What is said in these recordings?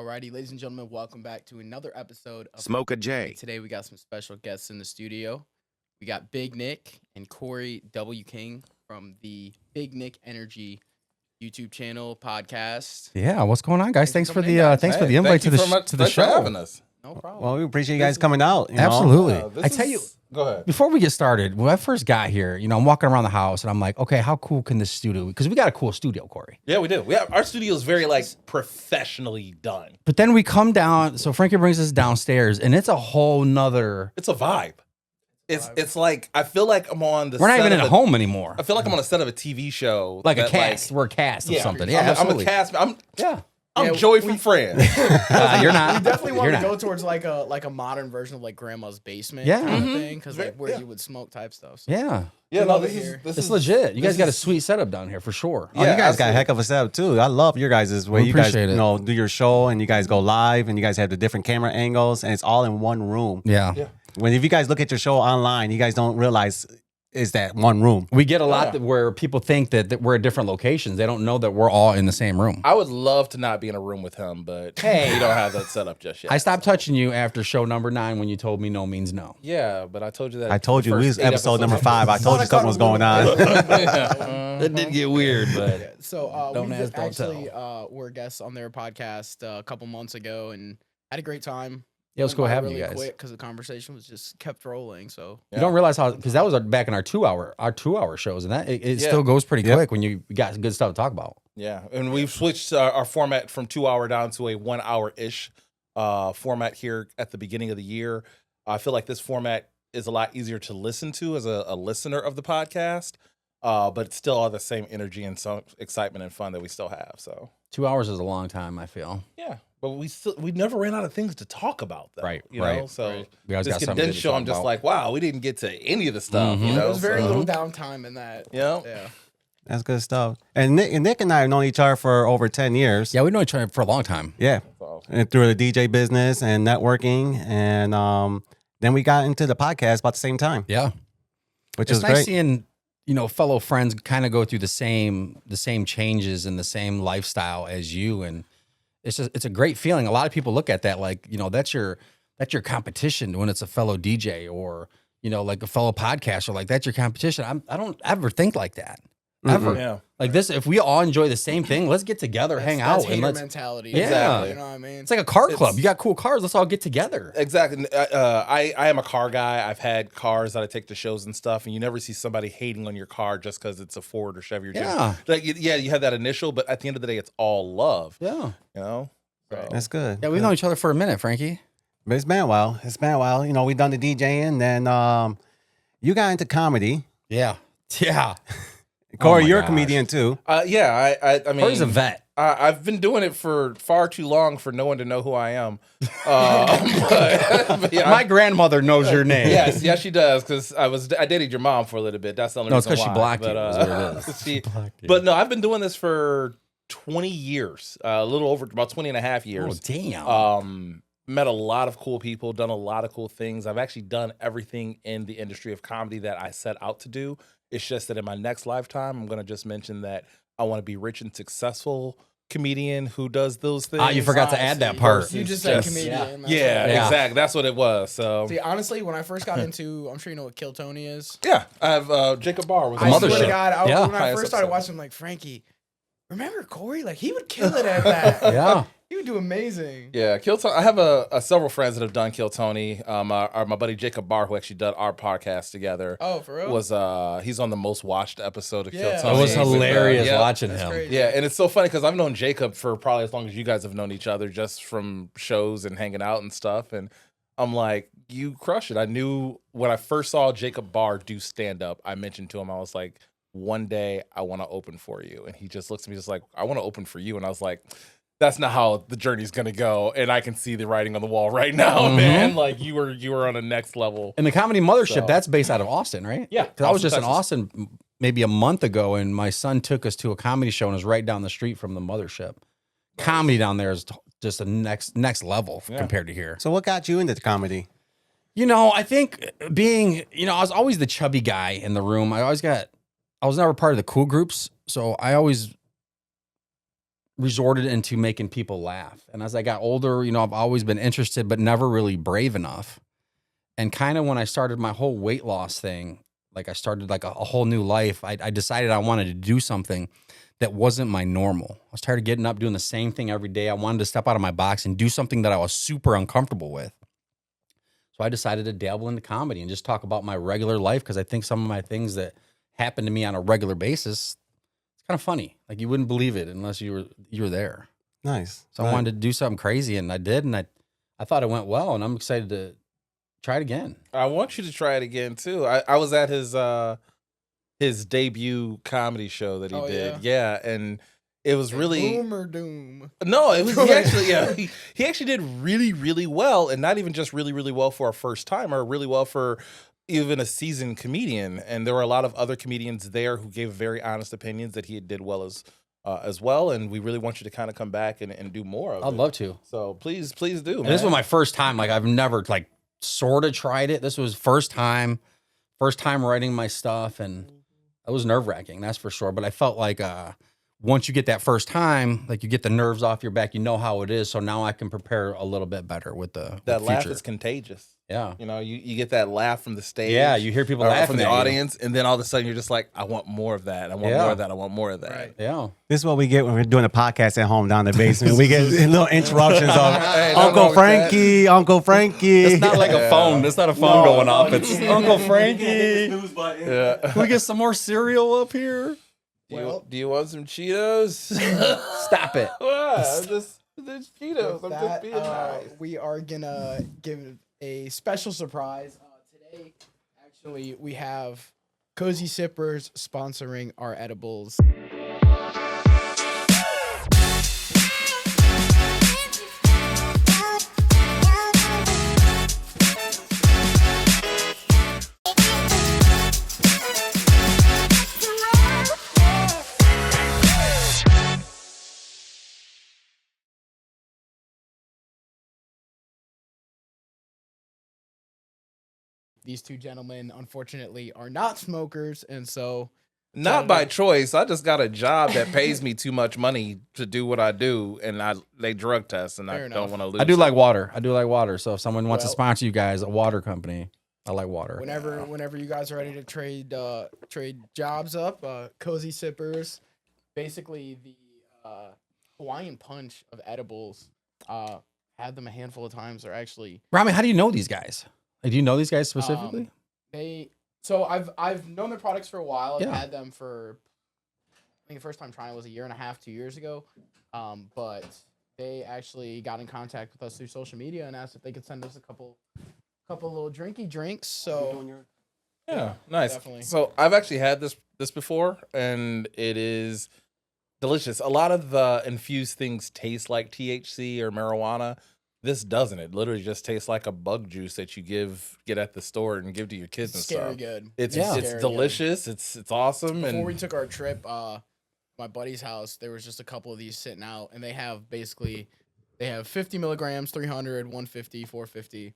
Alrighty, ladies and gentlemen, welcome back to another episode of SmokeAJay. Today we got some special guests in the studio. We got Big Nick and CoreyWKing from the Big Nick Energy YouTube channel podcast. Yeah, what's going on, guys? Thanks for the invite to the show. For having us. No problem. Well, we appreciate you guys coming out. Absolutely. I tell you, Go ahead. before we get started, when I first got here, I'm walking around the house and I'm like, okay, how cool can this studio be? Because we got a cool studio, Corey. Yeah, we do. Our studio is very professionally done. But then we come down, so Frankie brings us downstairs, and it's a whole nother. It's a vibe. It's like I feel like I'm on the. We're not set even of at home anymore. I feel like I'm on a set of a TV show, Like a cast. We're a cast of something. Yeah, I'm absolutely. a cast. I'm Yeah, Joey from Friends. You're not. We definitely want You're to not. go towards like a modern version of like grandma's basement Yeah. kind of thing, because like where Yeah. you would smoke type stuff. So. Yeah. Yeah, We no, love this it is here. this It's is legit. You guys this got a is- sweet setup down here for sure. Oh, you Yeah, guys got a absolutely. heck of a setup too. I love your guys' way We you guys, appreciate it. do your show and you guys go live and you guys have the different camera angles and it's all in one room. Yeah. Yeah. If you guys look at your show online, you guys don't realize it's that one room. We get a lot Yeah. where people think that we're at different locations. They don't know that we're all in the same room. I would love to not be in a room with him, but we don't have that set up just yet. I stopped touching you after show number 9 when you told me no means no. Yeah, but I told you that. I told you, the we first was 8 episode number episodes. 5. I told you something was going on. That did get weird, but So Don't we ask, don't actually were guests on their podcast a couple months ago and had a great time. yeah, it was cool having you guys. Quick because the conversation was just kept rolling. So You don't realize how, because that was back in our 2-hour shows, and that it Yeah. still goes pretty Yep. quick when you got good stuff to talk about. Yeah, and we've switched our format from 2-hour down to a 1-hour-ish format here at the beginning of the year. I feel like this format is a lot easier to listen to as a listener of the podcast, but it's still all the same energy and some excitement and fun that we still have. So 2 hours is a long time, I feel. yeah, but we never ran out of things to talk about, though. Right, You right, know, so We always this got something condensed to show, talk I'm just about. like, wow, we didn't get to any of the stuff. Mhm. You know, there was very so- little downtime in that. Yeah. Yeah. That's good stuff. And Nick and I have known each other for over 10 years. Yeah, we know each other for a long time. Yeah. So, And through the DJ business and networking. And then we got into the podcast about the same time, Yeah, which it's is nice great. seeing fellow friends kind of go through the same changes and the same lifestyle as you, and it's a great feeling. A lot of people look at that like that's your competition when it's a fellow DJ or like a fellow podcaster, like that's your competition. I don't ever think like that. Ever. yeah. Like this, if we all enjoy the same thing, let's get together, hang That's out, and hater let's. mentality. Yeah. Exactly. You know what I mean? It's like a car club. It's- You got cool cars. Let's all get together. Exactly. I am a car guy. I've had cars that I take to shows and stuff, and you never see somebody hating on your car just because it's a Ford or Chevy or Jeep. Yeah. Like, yeah, you have that initial, but at the end of the day, it's all love. Yeah. You know. So, That's good. Yeah, we've known each other for a minute, Frankie. But it's been a while. We done the DJing. Then you got into comedy. Yeah. Yeah. Corey, my you're a gosh. comedian too. yeah. I mean, Corey's a vet. I've been doing it for far too long for no one to know who I am. But, yeah, My grandmother knows your name. yes, she does. Because I dated your mom for a little bit. That's the only No, it's reason 'cause she why. blocked you, is what it is. she- blocked you. but no, I've been doing this for 20 years, a little over about 20 and a half Oh, years. damn. Met a lot of cool people, done a lot of cool things. I've actually done everything in the industry of comedy that I set out to do. It's just that in my next lifetime, I'm going to just mention that I want to be rich and successful comedian who does those things. You forgot to Right, add that so part. You just said Yes. comedian. Yeah. that's Yeah, what- Yeah. exactly. That's what it was. So See, honestly, when I first got into, I'm sure you know what Kill Tony is. yeah, I have Jacob Barr was I on swear mothership. to God, Yeah. when I Highest first started episode. watching, I'm like, Frankie, remember Corey? Like, he would kill it at that. Yeah. He would do amazing. Yeah, Kill Tony. I have several friends that have done Kill Tony. My buddy Jacob Barr, who actually did our podcast together, Oh, for real? was he's on the most watched episode of Kill Yeah. Tony. It was Amazing. hilarious Yeah. watching That's him. crazy. Yeah, and it's so funny because I've known Jacob for probably as long as you guys have known each other, just from shows and hanging out and stuff. And I'm like, you crush it. I knew when I first saw Jacob Barr do stand up, I mentioned to him, I was like, one day I want to open for you. And he just looks at me just like, I want to open for you. And I was like, that's not how the journey's gonna go. And I can see the writing on the wall right now, man. Like you were on a next level. And the Comedy Mothership, So- that's based out of Austin, right? Yeah, Because I was Austin, just in Texas. Austin maybe a month ago, and my son took us to a comedy show, and it was right down the street from the Mothership. Comedy down there is just a next level Yeah. compared to here. So what got you into comedy? I think being, I was always the chubby guy in the room. I was never part of the cool groups. So I always resorted into making people laugh. And as I got older, you know, I've always been interested, but never really brave enough. And kind of when I started my whole weight loss thing, like I started like a whole new life, I decided I wanted to do something that wasn't my normal. I was tired of getting up, doing the same thing every day. I wanted to step out of my box and do something that I was super uncomfortable with. So I decided to dabble into comedy and just talk about my regular life, because I think some of my things that happen to me on a regular basis, it's kind of funny. Like you wouldn't believe it unless you were there. Nice. So I wanted to do something crazy, and I did, and I thought it went well, and I'm excited to try it again. I want you to try it again too. I was at his debut comedy show that he did. Yeah, and it was really Boom or doom. No, it was he actually did really, really well, and not even just really, really well for a first timer, really well for even a seasoned comedian. And there were a lot of other comedians there who gave very honest opinions that he did well as well. And we really want you to kind of come back and do more of it. I'd love to. So please do. And this was my first time. Like I've never like sort of tried it. This was first time writing my stuff, and it was nerve-wracking, that's for sure. But I felt like once you get that first time, like you get the nerves off your back, you know how it is. So now I can prepare a little bit better with that laugh is contagious. Yeah. You know, you get that laugh from the stage. Yeah, you hear people laughing from the at you. audience, and then all of a sudden you're just like, I want more of that. I want more of that. I want more of that. Right. Yeah. This is what we get when we're doing a podcast at home down in the basement. We get little interruptions of Hey, Uncle Frankie, Uncle Frankie. It's not like a phone. It's not a phone going off. It's Uncle Frankie. Yeah. Can we get some more cereal up here? Do you want some Cheetos? Stop it. There's Cheetos. I'm just being nice. We are gonna give a special surprise today. Actually, we have Cozy Sippers sponsoring our edibles. These two gentlemen, unfortunately, are not smokers, and so Not by choice. I just got a job that pays me too much money to do what I do, and they drug test, and Fair I enough. don't want to lose. I do it. like water. So if someone wants to Well- sponsor you guys, a water company, I like water. whenever you guys are ready to trade jobs up, Cozy Sippers, basically the Hawaiian Punch of edibles. Had them a handful of times. They're actually Rami, how do you know these guys? Like, do you know these guys specifically? So I've known their products for a while. I've Yeah. had them for, I think the first time trying was a year and a half, 2 years ago. But they actually got in contact with us through social media and asked if they could send us a couple little drinky drinks. So Yeah, nice. Definitely. So I've actually had this before, and it is delicious. A lot of the infused things taste like THC or marijuana. This doesn't. It literally just tastes like a bug juice that you get at the store and give to your kids and scary stuff. good. It's Scary good. delicious. It's awesome. Before And we took our trip, my buddy's house, there was just a couple of these sitting out, and they have 50 milligrams, 300, 150, 450.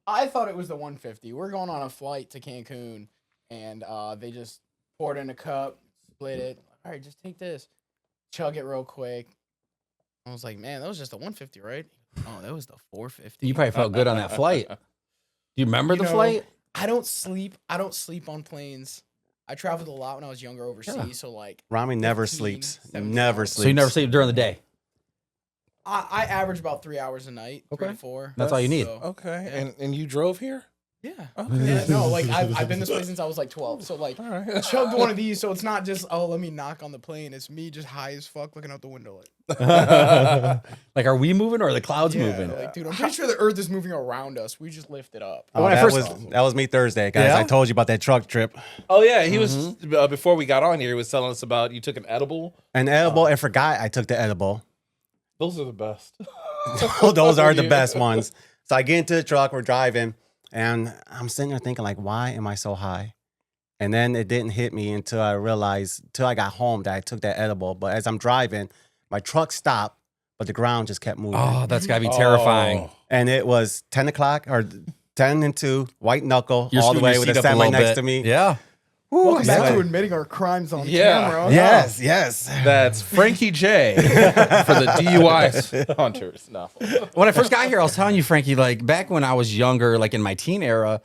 I thought it was the 150. We're going on a flight to Cancun, and they just poured in a cup, split it. All right, just take this, chug it real quick. I was like, man, that was just a 150, right? Oh, that was the 450. You probably felt good on that flight. Do you remember the flight? I don't sleep on planes. I traveled a lot when I was younger overseas, Yeah. so like Rami never 15, sleeps. 17 Never hours. sleeps. So you never sleep during the day? I average about 3 hours a night, 3 to 4. That's all you need. So, okay. Yeah. And you drove here? yeah. Okay. Yeah, no, like I've been this way since I was like 12. So like All right. chugged one of these, so it's not just let me knock on the plane. It's me just high as fuck looking out the window like Like, are we moving or are the clouds moving? like dude, I'm pretty sure the earth is moving around us. We just lift it up. Oh, When I that, first- was me Thursday, guys. Yeah? I told you about that truck trip. Oh yeah, he was before we got on here. He was telling us about you took an edible. An edible, I forgot I took the edible. Those are the best. Those are the Yeah. best ones. So I get into the truck, we're driving, and I'm sitting there thinking, like, why am I so high? And then it didn't hit me until I realized, till I got home, that I took that edible. But as I'm driving, my truck stopped, but the ground just kept moving. Oh, that's gotta be terrifying. And it was 10 o'clock or 10 and 2, white knuckle, You're all the scooting way your with a seat up semi little next bit. to me. Yeah. Welcome back yeah. to admitting our crimes on Yeah. camera. Yes, yes. That's Frankie J for the DUI hunters. No. When I first got here, I was telling you, Frankie, like back when I was younger, like in my teen era,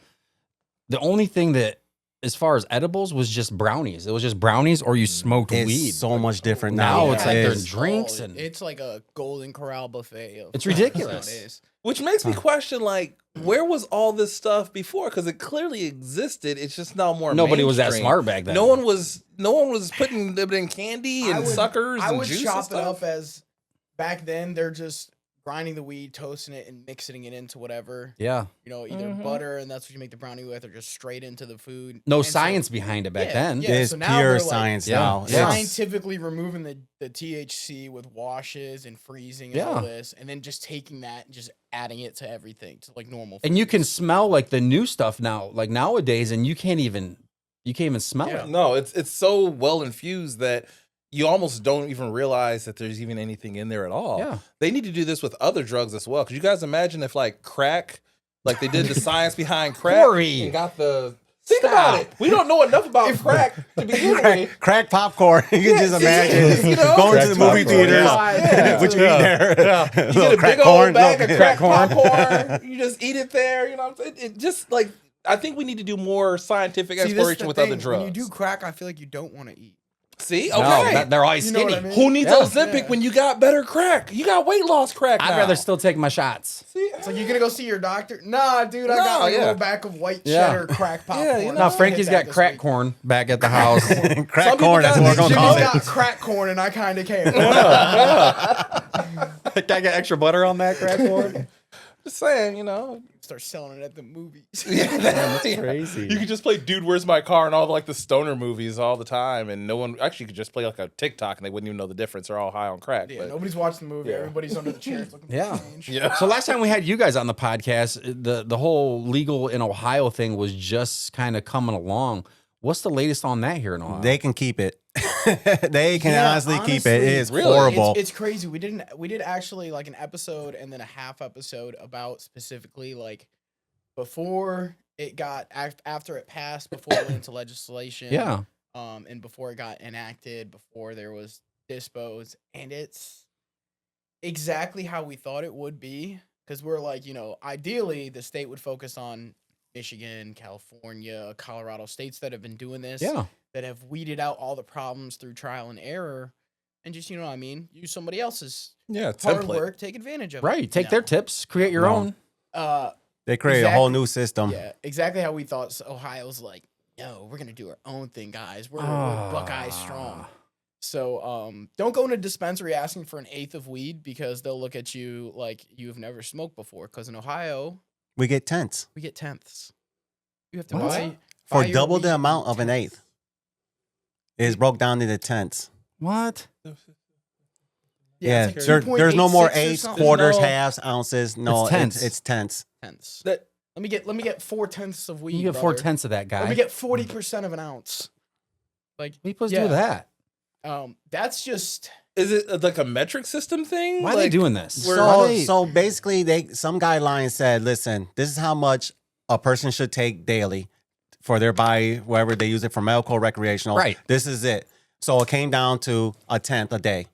the only thing that, as far as edibles, was just brownies. It was just brownies or you smoked It's weed. so much different Now now. it's like It there's is. drinks and It's like a Golden Corral buffet. It's That's ridiculous. how it is. Which makes me question, like, where was all this stuff before? Because it clearly existed. It's just now more. nobody was that mainstream. smart back then. No one was putting it in candy and suckers I and would juice chop and it stuff. up as back then they're just grinding the weed, toasting it, and mixing it into whatever. Yeah. You know, either butter, and that's what you make the brownie with, or just straight into the food. No And so- science behind it back Yeah, then. yeah. It's so now pure they're, like, science Yeah. now. Yeah. It's- scientifically removing the THC with washes and freezing and Yeah. all this, and then just taking that and just adding it to everything, to like normal. And you can foods. smell like the new stuff now, like nowadays, and you can't even smell Yeah. it. No, it's so well infused that you almost don't even realize that there's even anything in there at all. Yeah. They need to do this with other drugs as well. Could you guys imagine if like crack, like they did the science behind crack Corey. and got the think about it. We don't know enough about crack to begin with. Crack popcorn. You can just imagine you know? going Crack to the movie popcorn, theaters. yeah. What you eat there? You Little get a crack big old corn. bag of Look, crack corn. popcorn. You just eat it there. You know what I'm saying? It just like I think we need to do more scientific See, this is exploration the with thing. other drugs. When you do crack, I feel like you don't want to eat. See, No, okay. they're always You know skinny. what I mean? Who needs Yeah. Ozempic Yeah. when you got better crack? You got weight loss crack. I'd now. rather still take my shots. See, It's like, you gonna go see your doctor? Nah, dude, I No, got like a yeah. little back of white Yeah. cheddar crack popcorn. you know. Now I'll Frankie's hit got that this crack week. corn back at the house. Some Crack people corn. That's got what we're gonna call Jimmy's it. got crack corn, and I kind of care. Can I get extra butter on that crack corn? just saying, you know. Start selling it at the movies. That's crazy. You could just play "Dude, Where's My Car" and all like the stoner movies all the time, and no one actually could just play like a TikTok and they wouldn't even know the difference. They're all high on crack. Yeah, but nobody's watching the movie. Yeah. Everybody's under the chairs looking for Yeah. change. yeah, So last time we had you guys on the podcast, the whole legal in Ohio thing was just kind of coming along. What's the latest on that here in Ohio? They can keep it. They can Yeah, honestly keep it. honestly, It is really, horrible. It's crazy. We did actually like an episode and then a half episode about specifically like before it got after it passed, before it went into legislation. yeah. And before it got enacted, before there was dispos, and it's exactly how we thought it would be. Because we're like, you know, ideally the state would focus on Michigan, California, Colorado, states that have been doing this, Yeah. that have weeded out all the problems through trial and error, and just, you know what I mean, use somebody else's yeah. hard Template. work, take advantage of it. Right. Take No. their tips, create your No. own. They created a whole Exactly. new system. Yeah, exactly how we thought. So Ohio's like, no, we're gonna do our own thing, guys. We're Buckeye strong. So don't go in a dispensary asking for an eighth of weed, because they'll look at you like you've never smoked before. Because in Ohio, We get tenths we get tenths. You have to What? buy for your double weed the in amount of an tenths. eighth. It's broke down into tenths. What? Yeah, it's like there's no more 2.86 or eighths, something. quarters, No- halves, ounces. No, It's tenths. it's tenths. Tenths. That Let me get 4/10 of weed. You get brother. 4/10 of that guy. Let me get 40% of an ounce. Like, What are you supposed to yeah. do with that? That's just is it like a metric system thing? Why are they Like, doing this? Where- Why So, they- so basically, some guidelines said, listen, this is how much a person should take daily for their body, wherever they use it for medical, recreational. Right. This is it. So it came down to a tenth a day.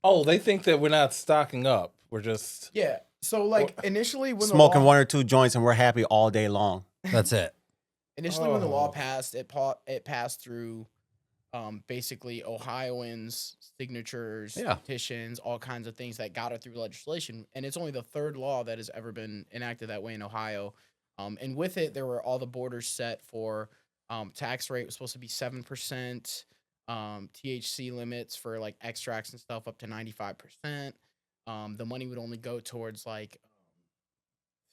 Oh, they think that we're not stocking up. We're just yeah. So like initially when the Smoking law, one or two joints and we're happy all day long. That's it. Initially, when the law Oh. passed, it passed through basically Ohioans' signatures, Yeah. petitions, all kinds of things that got it through legislation. And it's only the third law that has ever been enacted that way in Ohio. And with it, there were all the borders set for tax rate was supposed to be 7%, THC limits for like extracts and stuff up to 95%. The money would only go towards like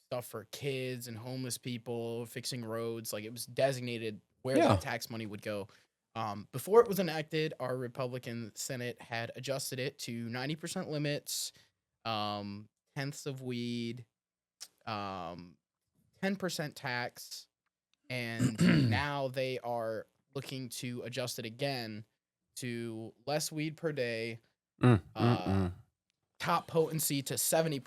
stuff for kids and homeless people, fixing roads. Like it was designated where Yeah. that tax money would go. Before it was enacted, our Republican Senate had adjusted it to 90% limits, tenths of weed, 10% tax, and now they are looking to adjust it again to less weed per day, top potency to 70%,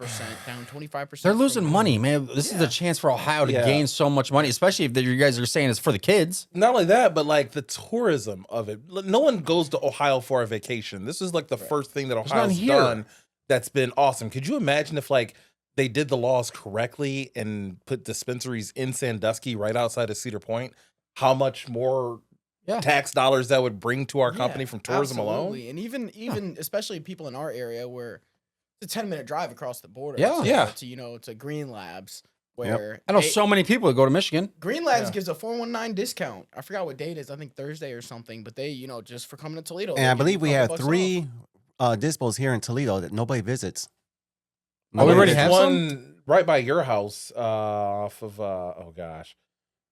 down 25%. They're losing from- money, man. This is a chance for Ohio to gain so much money, especially if you guys are saying it's for the kids. Not only that, but like the tourism of it. No one goes to Ohio for a vacation. This is like the first thing that none Ohio's here. done that's been awesome. Could you imagine if like they did the laws correctly and put dispensaries in Sandusky right outside of Cedar Point? How much more tax dollars that would bring to our company from tourism absolutely. alone? And even especially people in our area where it's a 10-minute drive across the border. Yeah. To Green Labs where I know so many people that go to Michigan. Green Labs gives a 419 discount. I forgot what date it is. I think Thursday or something. But they, just for coming to Toledo. And I believe we have 3 dispos here in Toledo that nobody visits. Oh, we already There's have one right by your house, off of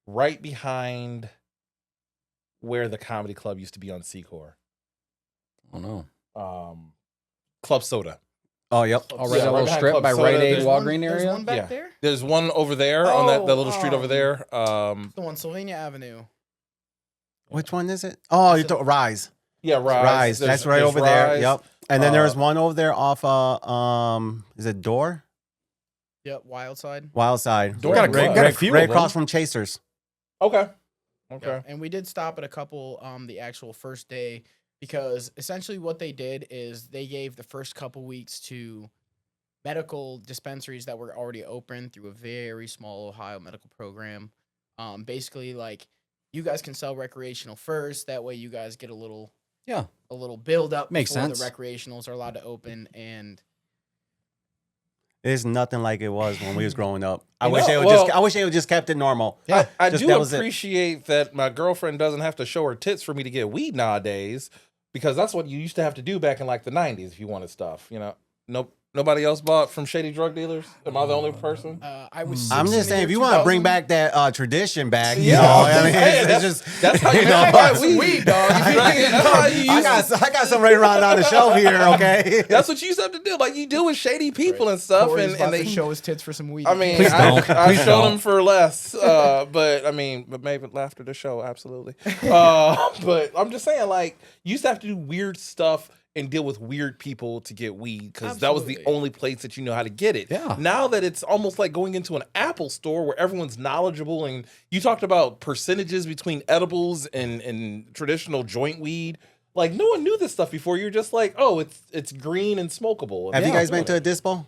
right behind where the comedy club used to be on Secor. Oh no. Club Soda. Oh, yep. Oh, right, that right little behind strip Club by Soda, Rite Aid there's Walgreen There's area. one back there? There's one over there on that little street over Oh, there. The one, Sylvania Avenue. Which one is it? Oh, you thought Rise. Yeah, Rise. That's right over there. Yep. And then there's one over there off is it Door? Yep, Wild Side. Wild Side. Door Got a- right, got a right, few right of them. across from Chasers. Okay. Yeah, and we did stop at a couple the actual first day because essentially what they did is they gave the first couple weeks to medical dispensaries that were already open through a very small Ohio medical program. Basically, like, you guys can sell recreational first. That way you guys get a little build up Makes before sense. the recreationals are allowed to open. And It's nothing like it was when we was growing up. I You wish know, they would just kept it normal. Yeah. I Just do that was it. appreciate that my girlfriend doesn't have to show her tits for me to get weed nowadays, because that's what you used to have to do back in like the 90s if you wanted stuff. Nobody else bought from shady drug dealers? Am I the only person? I was. I'm just saying, if you want to bring back that tradition back, you Yeah, know, I'm I just mean, saying, it's just That's how you you know, buy Some weed, dog. That's how you I used to- got some right around on the shelf here. Okay, That's what you used to have to do. Like you do with shady people and stuff, Corey's about and they to show his tits for some weed. I mean, Please don't. I Please showed don't. them for less, but maybe after the show, absolutely. But I'm just saying, like, you used to have to do weird stuff and deal with weird people to get weed because that was the Absolutely. only place that you know how to get it. Yeah. Now that it's almost like going into an Apple store where everyone's knowledgeable, and you talked about percentages between edibles and traditional joint weed. Like, no one knew this stuff before. You're just like, oh, it's green and smokable. have you Yeah, guys been doing to a it. dispo?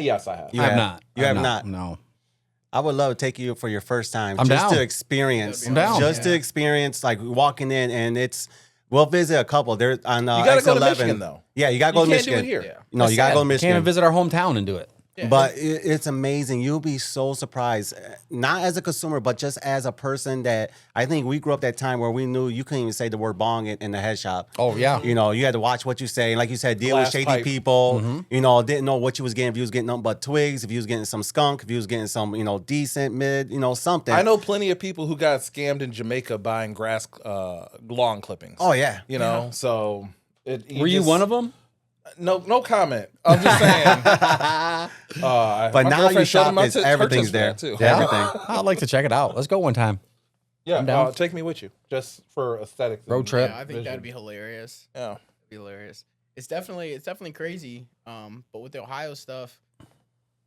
Yes, I have. You I have have. not. You I have not. No. I would love to take you for your first time, I'm just down. to experience, I'm down. just to Yeah. experience, like walking in, and we'll visit a couple. They're on You gotta go to X11. Michigan, though. Yeah, you gotta go You to can't do Michigan. it here. Yeah. No, you gotta go to Can't Michigan. even visit our hometown and do it. Yeah, But it's amazing. You'll be so surprised, not as a consumer, but just as a person that I think we grew up that time where we knew you couldn't even say the word bong in the head shop. Oh yeah. You know, you had to watch what you say. Like you said, deal Glass with shady pipe. people. You know, didn't know what you was getting. If you was getting nothing but twigs, if you was getting some skunk, if you was getting some, decent mid, something. I know plenty of people who got scammed in Jamaica buying grass lawn clippings. Oh, yeah. So Were you one of them? No comment. I'm just saying. But my now you girlfriend showed shop, my it's her everything's tits for there. that, too. Everything. I'd like to check it out. Let's go one time. Yeah, I'm down. take me with you just for aesthetics. Road and trip. yeah, I think vision. that'd be hilarious. Yeah. That'd be hilarious. It's definitely crazy. But with the Ohio stuff,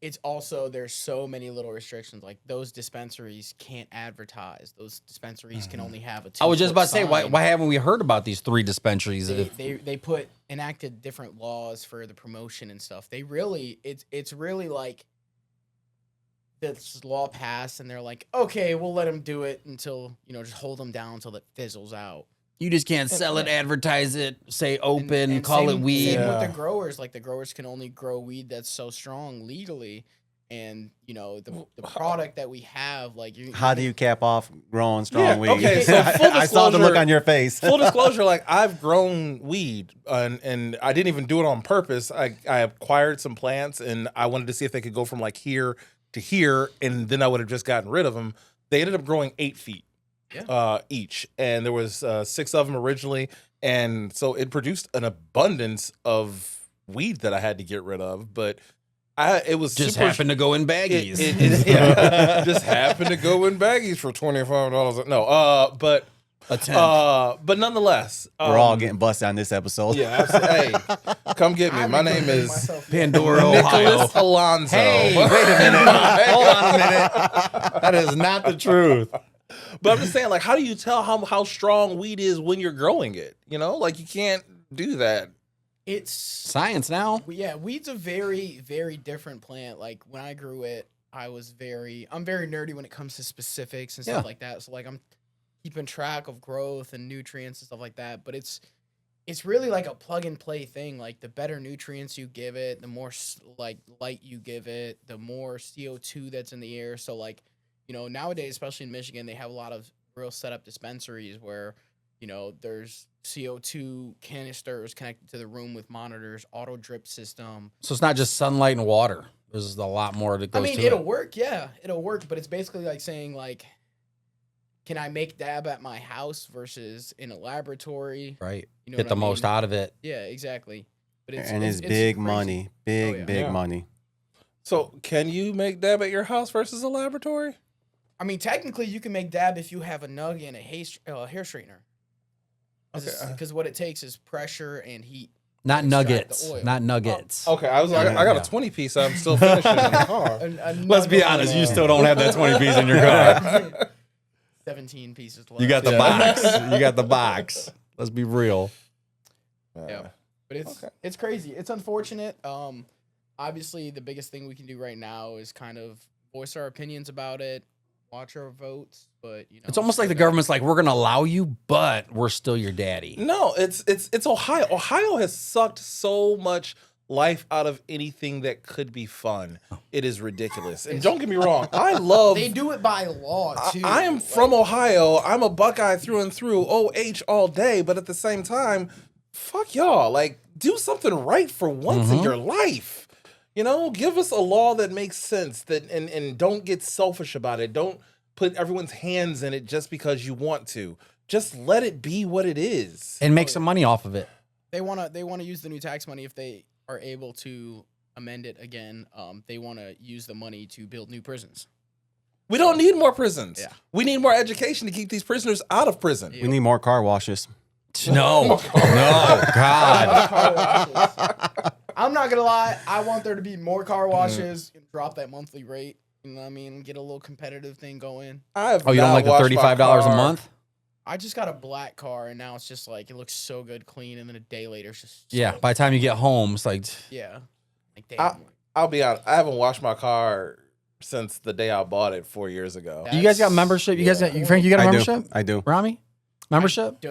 it's also there's so many little restrictions. Like those dispensaries can't advertise. Those dispensaries can only have a. I was just about to say, 2-foot why sign. haven't we heard about these 3 dispensaries? They enacted different laws for the promotion and stuff. They really it's really like this law passed and they're like, okay, we'll let them do it until just hold them down until it fizzles out. You just can't sell it, advertise it, say open, And call it same- weed. Same Yeah. with the growers. Like the growers can only grow weed that's so strong legally, and the product that we have, like How do you cap off growing strong Yeah, weed? okay, so full I saw the look disclosure- on your face. Full disclosure, like I've grown weed and I didn't even do it on purpose. I acquired some plants and I wanted to see if they could go from like here to here, and then I would have just gotten rid of them. They ended up growing 8 feet. Each, and there was 6 of them originally, and so it produced an abundance of weed that I had to get rid of. But it was Just super, happened to go in baggies. just happened to go in baggies for $25. No, but But nonetheless, We're all getting busted on this episode. Yeah, absolutely. Hey, come get me. My name is Pandora, Ohio. Nicholas Alonso. Hey, wait a minute. Hold on a minute. That is not the truth. But I'm just saying, like, how do you tell how strong weed is when you're growing it? You know, like you can't do that. It's Science now. Yeah, weed's a very, very different plant. Like when I grew it, I'm very nerdy when it comes to specifics and stuff like that. So like I'm keeping track of growth and nutrients and stuff like that. But it's really like a plug and play thing. Like the better nutrients you give it, the more like light you give it, the more CO2 that's in the air. So like, you know, nowadays, especially in Michigan, they have a lot of real setup dispensaries where, you know, there's CO2 canisters connected to the room with monitors, auto drip system. So it's not just sunlight and water. There's a lot more that goes to it'll work. Yeah, it'll work. But it's basically like saying like, can I make dab at my house versus in a laboratory? Right. You know Get the most out of it. Yeah, exactly. But it's big crazy. money. Big money. So can you make dab at your house versus a laboratory? I mean, technically, you can make dab if you have a nug and a hair straightener. Because what it takes is pressure and heat. Not to extract nuggets. the oil. Not nuggets. Okay, I was like, I got a 20 piece. I'm still finishing in the car. Let's be honest. You still don't have that 20 piece in your car. 17 pieces left. You got the box. You got the box. Let's be real. Yeah, but it's crazy. It's unfortunate. Obviously, the biggest thing we can do right now is kind of voice our opinions about it, watch our votes. But you know, It's almost like the government's like, we're going to allow you, but we're still your daddy. No, it's Ohio. Ohio has sucked so much life out of anything that could be fun. It is ridiculous. And don't get me wrong, I love. They do it by law too. I am from Ohio. I'm a Buckeye through and through. OH all day. But at the same time, fuck y'all. Like, do something right for once in your life. You know, give us a law that makes sense. That and don't get selfish about it. Don't put everyone's hands in it just because you want to. Just let it be what it is. And make some money off of it. They wanna use the new tax money if they are able to amend it again. They want to use the money to build new prisons. We don't need more prisons. Yeah. We need more education to keep these prisoners out of prison. We need more car washes. No. No, God. I'm not gonna lie. I want there to be more car washes and drop that monthly rate. You know what I mean? Get a little competitive thing going. Oh, you don't like the $35 a month? I just got a black car, and now it's just like, it looks so good clean, and then a day later, it's just... Yeah, by the time you get home, it's like... Yeah. Like, damn. I'll be honest. I haven't washed my car since the day I bought it 4 years ago. You guys got membership? You guys got... Frank, you got a membership? I do. Rami? Membership?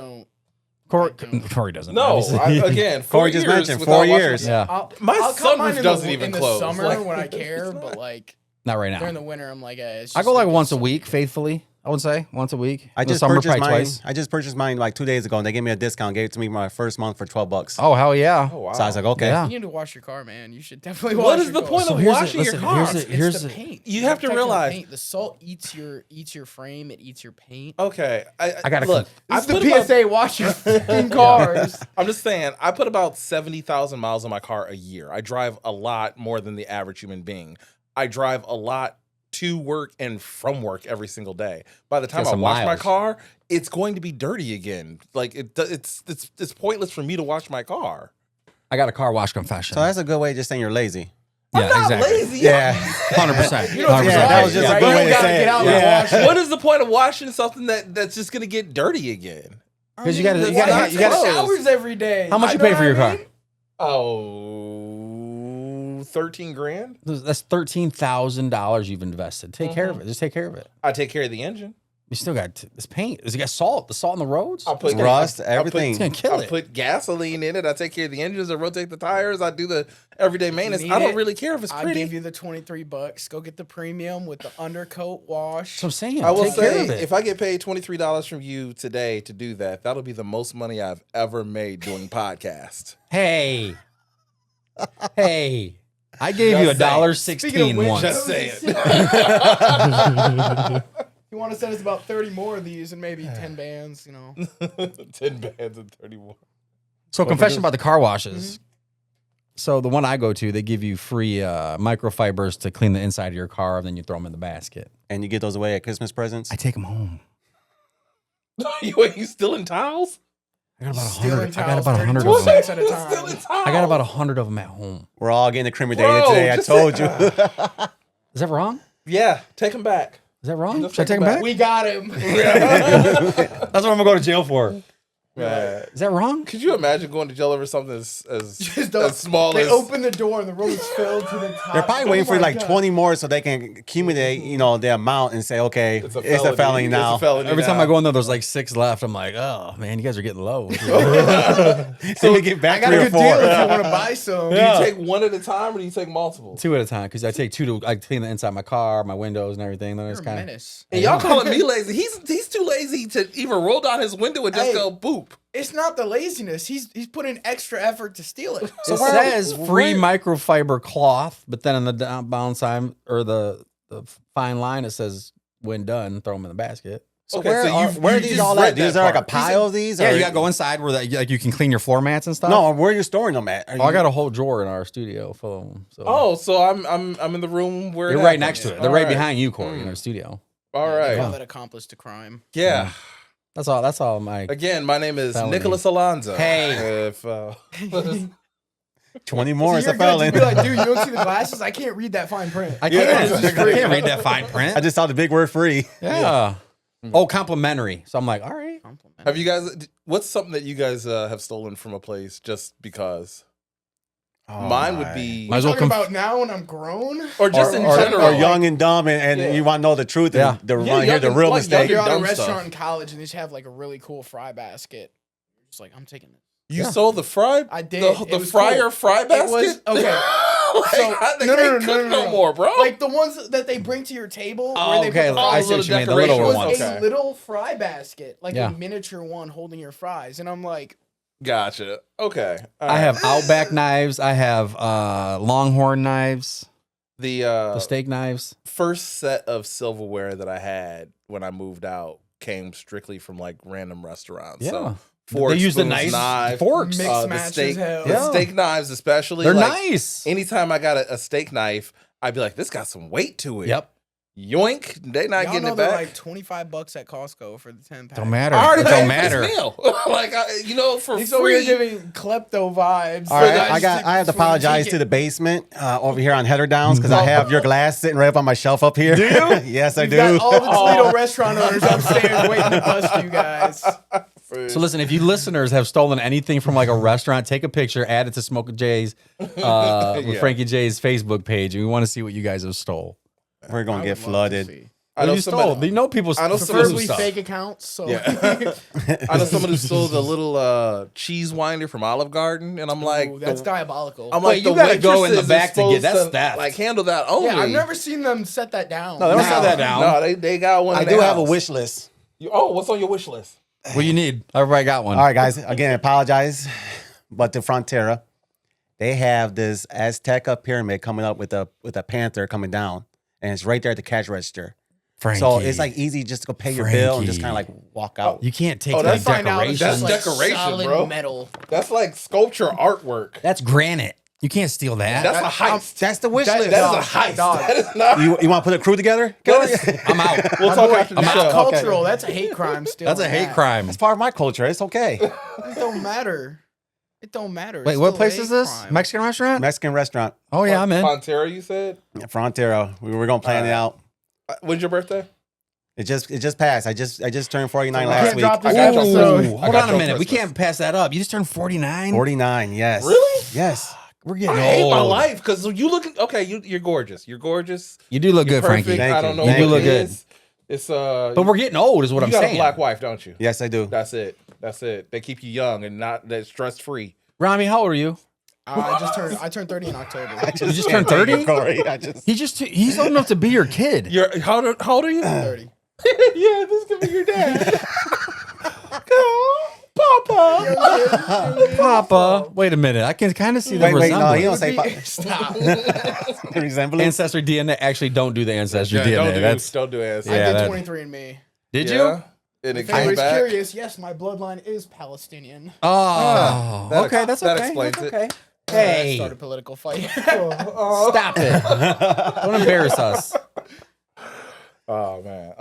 Corey doesn't. No, again, 4 Corey years. just mentioned without 4 washing years. Yeah. I'll My cut mine sunroof doesn't in even the close. summer Like, when I care, but like Not right during now. the winter, I'm like, it's I just go like it's once a so week, easy. faithfully. I would say once a week. I In the just summer, purchased probably mine. twice. I just purchased mine like 2 days ago, and they gave me a discount. Gave it to me my first month for $12. Oh, hell yeah. Oh, wow. So I was like, okay. Yeah. You need to wash your car, man. You should definitely wash What is your the car. point So of here's the- washing your listen, car? It's the paint. You have to Protecting the realize- paint. The salt eats your frame. It eats your paint. Okay. I gotta look. It's I the put about- PSA. Wash your fucking cars. I'm just saying, I put about 70,000 miles on my car a year. I drive a lot more than the average human being. I drive a lot to work and from work every single day. By the time Get I some wash my miles. car, it's going to be dirty again. Like it's pointless for me to wash my car. I got a car wash confession. So that's a good way of just saying you're lazy. yeah, I'm not exactly. lazy. Yeah. 100%. You know what's 100%. that was just right? a good You way don't to gotta say get it. out Yeah. and wash it. What is the point of washing something that's just gonna get dirty again? Because you gotta- Why you gotta- not you take gotta- showers every day. How much you know pay what for your I car? mean? Oh, 13 grand. That's $13,000 you've invested. Take care of it. Just take care of it. I take care of the engine. You still got this paint. Does it got salt? The salt in the roads? I put Rust, I everything. It's gonna kill I it. put gasoline in it. I take care of the engines. I rotate the tires. I do the everyday maintenance. need I don't it, really care if it's I pretty. give you the $23. Go get the premium with the undercoat wash. That's what I'm saying. I will Take care say, of it. if I get paid $23 from you today to do that, that'll be the most money I've ever made doing podcast. Hey. Hey. I gave you $1.16 once. Just saying. You want to send us about 30 more of these and maybe 10 bands, you know. 10 bands and 31. So confession about the car washes. So the one I go to, they give you free microfibers to clean the inside of your car, and then you throw them in the basket. And you get those away at Christmas presents. I take them home. You stealing tiles? I got about Stealing 100. I got towels, about 100 32 of them. cents at a Stealing time. tiles. I got about 100 of them at home. We're all getting incriminated Bro, today. I just told say- you. Is that wrong? Yeah, take him back. Is that wrong? Just Should I take take 'em them back. back? We got him. That's what I'm gonna go to jail for. Man. Is that wrong? Could you imagine going to jail over something Just don't- as small They as open the door and the room is filled to the top. They're probably Oh waiting for my like God. 20 more so they can accumulate, the amount and say, okay, it's a felony now. It's a felony Every time now. I go in there, there's like 6 left. I'm like, oh man, you guys are getting low. So we get back I got 3 a or good 4. deal if you want to buy some. Do you take one at a time or do you take multiple? 2 at a time, because I take 2 to I clean the inside of my car, my windows, and everything. Then it's You're a kind of menace. And y'all calling me lazy? He's too lazy to even roll down his window and just Hey. go boop. It's not the laziness. He's put in extra effort to steal it. So it where- says free microfiber cloth, but then on the down side or the fine line it says when done, throw them in the basket. So Okay, where, so are, you've- where are you these just all read at? Is that there like a part. pile of these? Yeah, or- you gotta go inside where like you can clean your floor mats and stuff. No, where are you storing them at? Oh, I got a whole drawer in our studio full of them. So Oh, so I'm in the room where you're it right happened. next to it. They're All right right. behind you, Corey, in our studio. All They call right. that accomplice to crime. Yeah. That's all my Again, my name is Felony. Nicholas Alonzo. Hey. If 20 more, So it's you're a good. felony. You'd be like, dude, you don't see the glasses? I can't read that fine print. I can't. Yeah. I can't read that fine print. I just saw the big word free. yeah. Oh, complimentary. So I'm like, all right. Compliment. have you guys? What's something that you guys have stolen from a place just because? Oh, Mine my. would be, Might as well Talking come. about now when I'm grown? or just in or, general. or young and dumb, and Yeah. you want to know the truth Yeah. and want to Yeah, hear the young real and- like mistake. You're at a dumb restaurant stuff. in college and they just have like a really cool fry basket. You're just like, I'm taking it. You sold the fry? I did. The, It the was fryer cool. fry basket? was- okay. Like, So- they no, can't no, cook no, no more, bro. Like the ones that they bring to your table. Oh, where they okay. put the I fries see what in. you mean. The decoration little It was ones. Okay. a little fry basket, like Yeah. a miniature one holding your fries. And I'm like, Gotcha. Okay. All I right. have Outback knives. I have Longhorn knives. the The steak knives. first set of silverware that I had when I moved out came strictly from like random restaurants. Yeah. So forks, They use the spoons, nice knives, forks. Mix the match steak, as hell. the Yeah. steak knives especially. They're like, nice. Anytime I got a steak knife, I'd be like, this got some weight to it. Yep. Yoink. They not y'all getting know it they're back. like $25 at Costco for the 10 pack. Don't matter. I already It don't paid for matter. this meal. Like, for He's over here free. giving klepto vibes. All right, I have to apologize to the basement over here on Header Downs because I have your glass sitting right up on my shelf up here. Do you? Yes, I You've do. got all the Toledo restaurant owners upstairs waiting to bust you guys. So listen, if you listeners have stolen anything from like a restaurant, take a picture, add it to SmokeAJay's with Yeah. Frankie J's Facebook page, and we want to see what you guys have stole. We're gonna get flooded. I What know you somebody- stole? You know people. I know stole somebody Preferably stuff. fake accounts. So Yeah. I know someone who stole the little cheese winder from Olive Garden, and I'm like, Ooh, that's diabolical. I'm Wait, like, you the gotta go in the waitresses back is to get- supposed that's theft. Like handle that only. yeah, I've never seen them set that down. No, they don't set that down. No, they got one. I in do their have a house. wish list. What's on your wish list? What you need? Everybody got one. All right, guys. Again, I apologize, but the Frontera, they have this Azteca pyramid coming up with a panther coming down, and it's right there at the cash register. Frankie. So it's like easy just to go pay your bill and just kind of Frankie. like walk out. You can't take Oh, like that's Find out it's decorations. just That's like decoration, solid bro. metal. That's like sculpture artwork. That's granite. You can't steal that. That's a heist. That's the wish That- list. That Dog, is a heist. dog. That is not. You want to put a crew together? I'm out. We'll talk after the That's show. cultural. That's a hate crime still. That's a hate crime. It's part of my culture. It's okay. It don't matter. It don't matter. Wait, It's what still place a is hate this? crime. Mexican restaurant? Mexican restaurant, Oh yeah, I'm in. Fontera, you said? Frontera. We were gonna plan it out. When's your birthday? It just passed. I just turned 49 I last can't week. drop this I got you. episode. Ooh. I Hold got on a you on minute. We Christmas. can't pass that up. You just turned 49. 49. Yes. Really? Yes. We're I getting hate old. my life because you look okay. You're gorgeous. You're gorgeous. You do look You're good, perfect. Frankie. Thank I you. don't know. You what do look it good. is. It's But we're getting old, is what you I'm got saying. a black wife, don't you? Yes, I do. That's it. That's it. They keep you young and not that stress free. Rami, how old are you? I turned 30 in October. You just turned 30? Corey. He's old enough to be your kid. You're how old are you? 30. Yeah, this could be your dad. Papa. Papa. Wait a minute. I can kind of see the Wait, no, resemblance. he don't say Stop. resemblance. Ancestry DNA. Actually, don't do the ancestry DNA. Don't do, That's don't do ass. I Yeah, did that- 23andMe. Did Yeah. you? And it If came anybody's back. curious, yes, my bloodline is Palestinian. Oh, that okay. ex- That's that okay. explains That's it. okay. I Hey, started a political fight. stop it! Don't embarrass us. Oh man.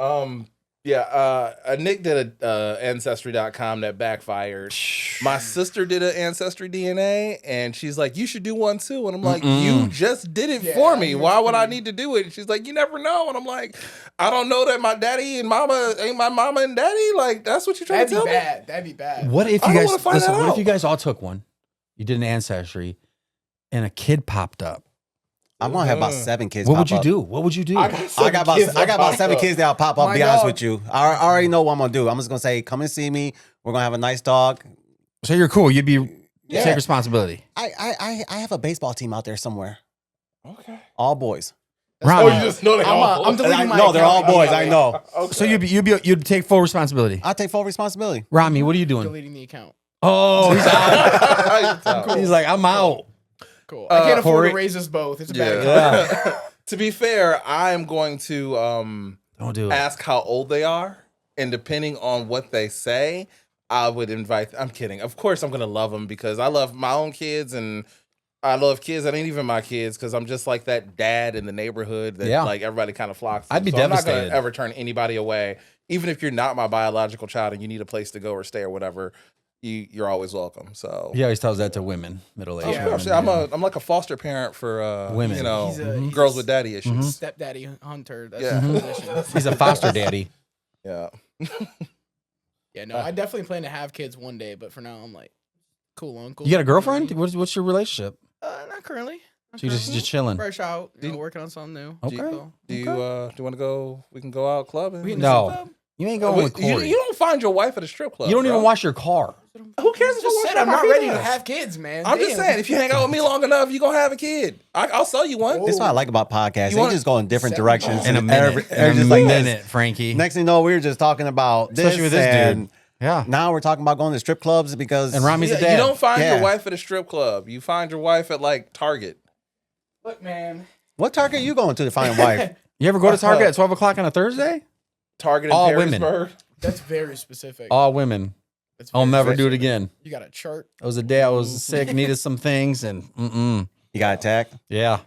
Yeah, Nick did a Ancestry.com that backfired. My sister did an Ancestry DNA, and she's like, you should do one too. And I'm like, you just did it for me. Why would I need to do it? And she's like, you never know. And I'm like, I don't know that my daddy and mama ain't my mama and daddy. Like, that's what you're trying to tell me? That'd be bad. What if I you don't guys wanna find listen? that What if out. you guys all took one? You did an ancestry, and a kid popped up. I'm gonna have about 7 kids. What would you pop up. do? What would you do? I got about 7 kids that'll pop up. My Be honest dog. with you, I already know what I'm gonna do. I'm just gonna say, come and see me. We're gonna have a nice dog. So you're cool. You'd be Yeah. take responsibility. I have a baseball team out there somewhere. Okay. All boys. Rami, Oh, you just know they all. I'm deleting my No, they're all account boys. I immediately. know. Okay. so you'd take full responsibility. I take full responsibility. Rami, what are you doing? Deleting the account. Oh, he's out. It's out. He's like, I'm out. Cool. I can't afford Corey- to raise us both. It's a bad Yeah. account. To be fair, I am going to Don't do it. ask how old they are, and depending on what they say, I would invite. I'm kidding. Of course, I'm gonna love them because I love my own kids, and I love kids that ain't even my kids because I'm just like that dad in the neighborhood that Yeah. like everybody kind of flocks to. I'd be So I'm not devastated. gonna ever turn anybody away, even if you're not my biological child and you need a place to go or stay or whatever. You're always welcome. So He always tells that to women, middle-aged Yeah. women. I'm like a foster parent for Women. you know, He's a- girls with daddy issues. Mhm. Stepdaddy hunter. That's Yeah. his position. He's a foster daddy. Yeah. Yeah, no, I definitely plan to have kids one day, but for now, I'm like, cool, uncle. You got a girlfriend? What's your relationship? Not currently. Not So you're just currently. chilling. Fresh out, Do you- working on something new. Okay. So, Do you want to go? We can go out clubbing. we in the No. strip club? You ain't going with You, Corey. you don't find your wife at a strip club. You don't bro. even wash your car. Who cares if I Just wash said my I'm not feet ready to up? have kids, man. I'm just Damn. saying, if you hang out with me long enough, you're gonna have a kid. I'll sell you one. This is what I like about podcasts. You They wanna- just go in different 7 directions. In a and minute. every- In just a like this. minute, Frankie. Next thing you know, we were just talking about this. Especially with this and dude. Yeah. Now we're talking about going to strip clubs because And Rami's a Yeah, dad. you don't find Yeah. your wife at a strip club. You find your wife at like Target. Look, man. What Target you going to find a wife? You ever go to Target at 12 o'clock on a Thursday? Target in All women. Perrysburg. That's very specific. All women. That's I'll very never do it specific. again. You got a chart. It was a day I was sick, needed some things, and You got attacked. yeah.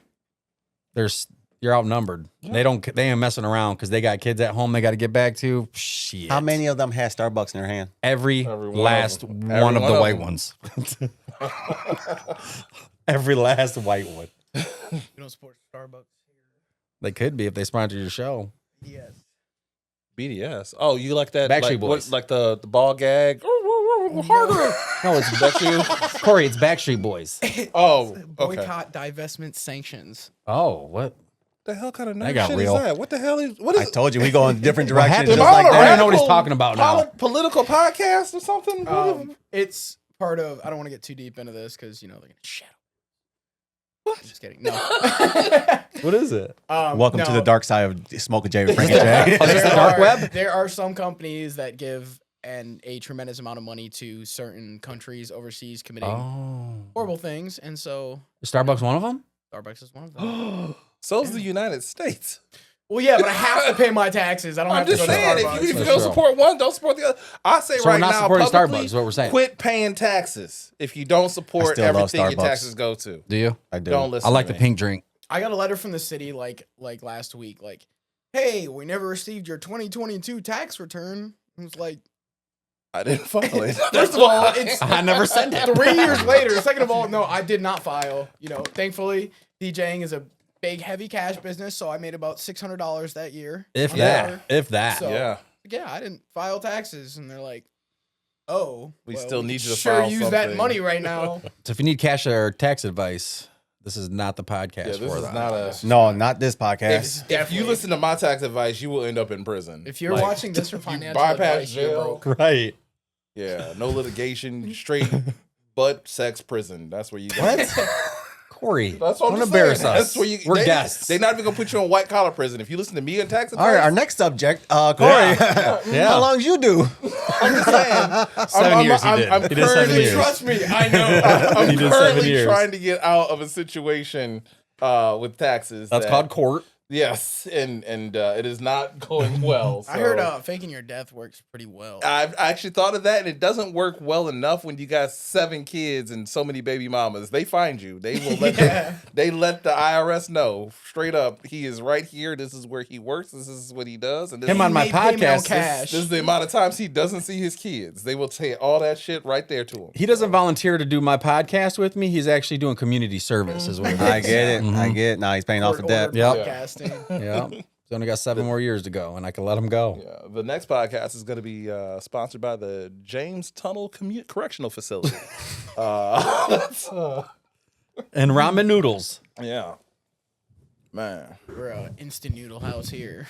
You're outnumbered. They ain't messing around because they got kids at home they got to get back to. Shit. How many of them had Starbucks in their hand? Every Every one last of them. one Every of one the of white them. ones. Every last white one. You don't support Starbucks. They could be if they sponsored your show. Yes. BDS. Oh, you like that? Backstreet like, Boys. like the ball gag. Harder. No, it's Corey. It's Backstreet Boys. Oh, okay. Boycott, divestment, sanctions. Oh, what? The hell kind of That nerd got shit real. is that? What the hell is? What is? I told you we go in different What directions happened? just Am I like on a I that. don't know what he's radical talking about now. Political podcast or something? It's part of. I don't want to get too deep into this because they're gonna shadow. What? I'm just kidding. No. What is it? Welcome to no. the dark side of SmokeAJay with Frankie J. Oh, is this the dark web? There are some companies that give a tremendous amount of money to certain countries overseas committing Oh. horrible things, and so Is Starbucks one of them? Starbucks is one of them. So's the United States. Well, yeah, but I have to pay my taxes. I don't I'm have to just go to saying, Starbucks. if you That's don't true. support one, don't support the other. I say So we're right not now, supporting publicly, Starbucks, is what we're saying. quit paying taxes. If you don't support still love everything your Starbucks. taxes go to, Do you? I do. don't listen. I like to the me. pink drink. I got a letter from the city like last week, like, hey, we never received your 2022 tax return. I was like, I didn't file it. first of all, it's I never sent it. 3 years later. Second of all, no, I did not file. You know, thankfully, DJing is a big, heavy cash business, so I made about $600 that year. If on that. Twitter. If that. So- Yeah. Yeah, I didn't file taxes, and they're like, "Oh, We well, still could need you to sure file use that something." money right now." So if you need cash or tax advice, this is not the podcast Yeah, this for is that. not a. No, not this podcast. If you Definitely. listen to my tax advice, you will end up in prison. If you're Like, watching this for financial bypass advice, you're jail. broke. Right. Yeah, no litigation, straight butt sex prison. That's where you go. What? Corey. That's what I'm Don't just embarrass saying. us. That's where you. We're guests. They're not even gonna put you in white collar prison if you listen to me and tax advice. All right, our next subject, Corey. Yeah. How long you do? I'm just saying. 7 years he did. I'm He did 7 currently- years. Trust me, I know. I'm He did 7 currently years. trying to get out of a situation with taxes. That's that- called court. Yes, and it is not going well. So. I heard faking your death works pretty well. I've actually thought of that, and it doesn't work well enough when you got 7 kids and so many baby mamas. They find you. They will let they let the IRS know straight up. He is right here. This is where he works. This is what he does. And this Him on my podcast. This is the amount of times he doesn't see his kids. They will say all that shit right there to him. He doesn't volunteer to do my podcast with me. He's actually doing community service, is what it is. I get it. I get it. Now he's paying off the debt. Yep. Podcasting. Yeah. He's only got 7 more years to go, and I can let him go. Yeah, the next podcast is going to be sponsored by the James Tunnel Correctional Facility. And ramen noodles. Yeah. Man. We're an instant noodle house here.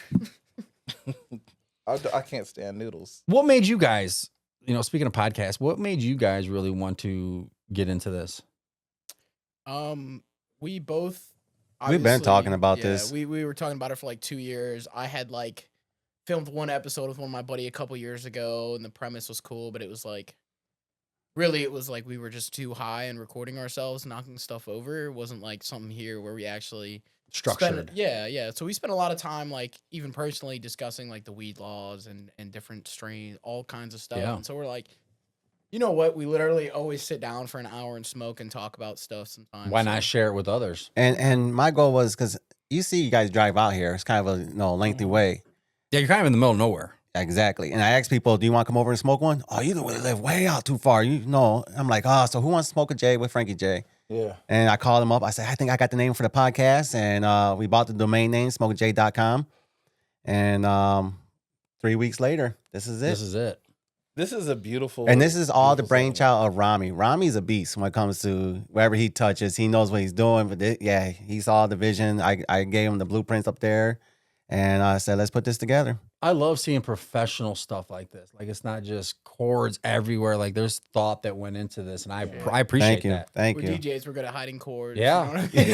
I can't stand noodles. What made you guys, speaking of podcasts, what made you guys really want to get into this? We both. We've been talking about yeah, this. We were talking about it for like 2 years. I had filmed one episode with one of my buddy a couple years ago, and the premise was cool, but it was really it was we were just too high and recording ourselves, knocking stuff over. It wasn't something here where we actually Structured. Yeah. So we spent a lot of time even personally discussing the weed laws and different strains, all kinds of stuff. Yeah. And so we're you know what? We literally always sit down for an hour and smoke and talk about stuff sometimes. Why not share it with others? And my goal was because you guys drive out here. It's kind of a lengthy way. Yeah, you're kind of in the middle of nowhere. Exactly. And I asked people, do you want to come over and smoke one? Oh, you live way out too far. I'm like, so who wants to smoke a J with Frankie J? Yeah. And I called him up. I said, I think I got the name for the podcast. And we bought the domain name, SmokeAJay.com. And 3 weeks later, this is it. This is it. This is a beautiful. And this is all the beautiful brainchild of Rami. Rami's a beast when it comes to wherever he touches. He knows what he's doing. But he saw the vision. I gave him the blueprints up there. And I said, let's put this together. I love seeing professional stuff like this. It's not just chords everywhere. There's thought that went into this, and I appreciate that. Thank We're you. DJs. We're good at hiding chords. Yeah. You know what I mean?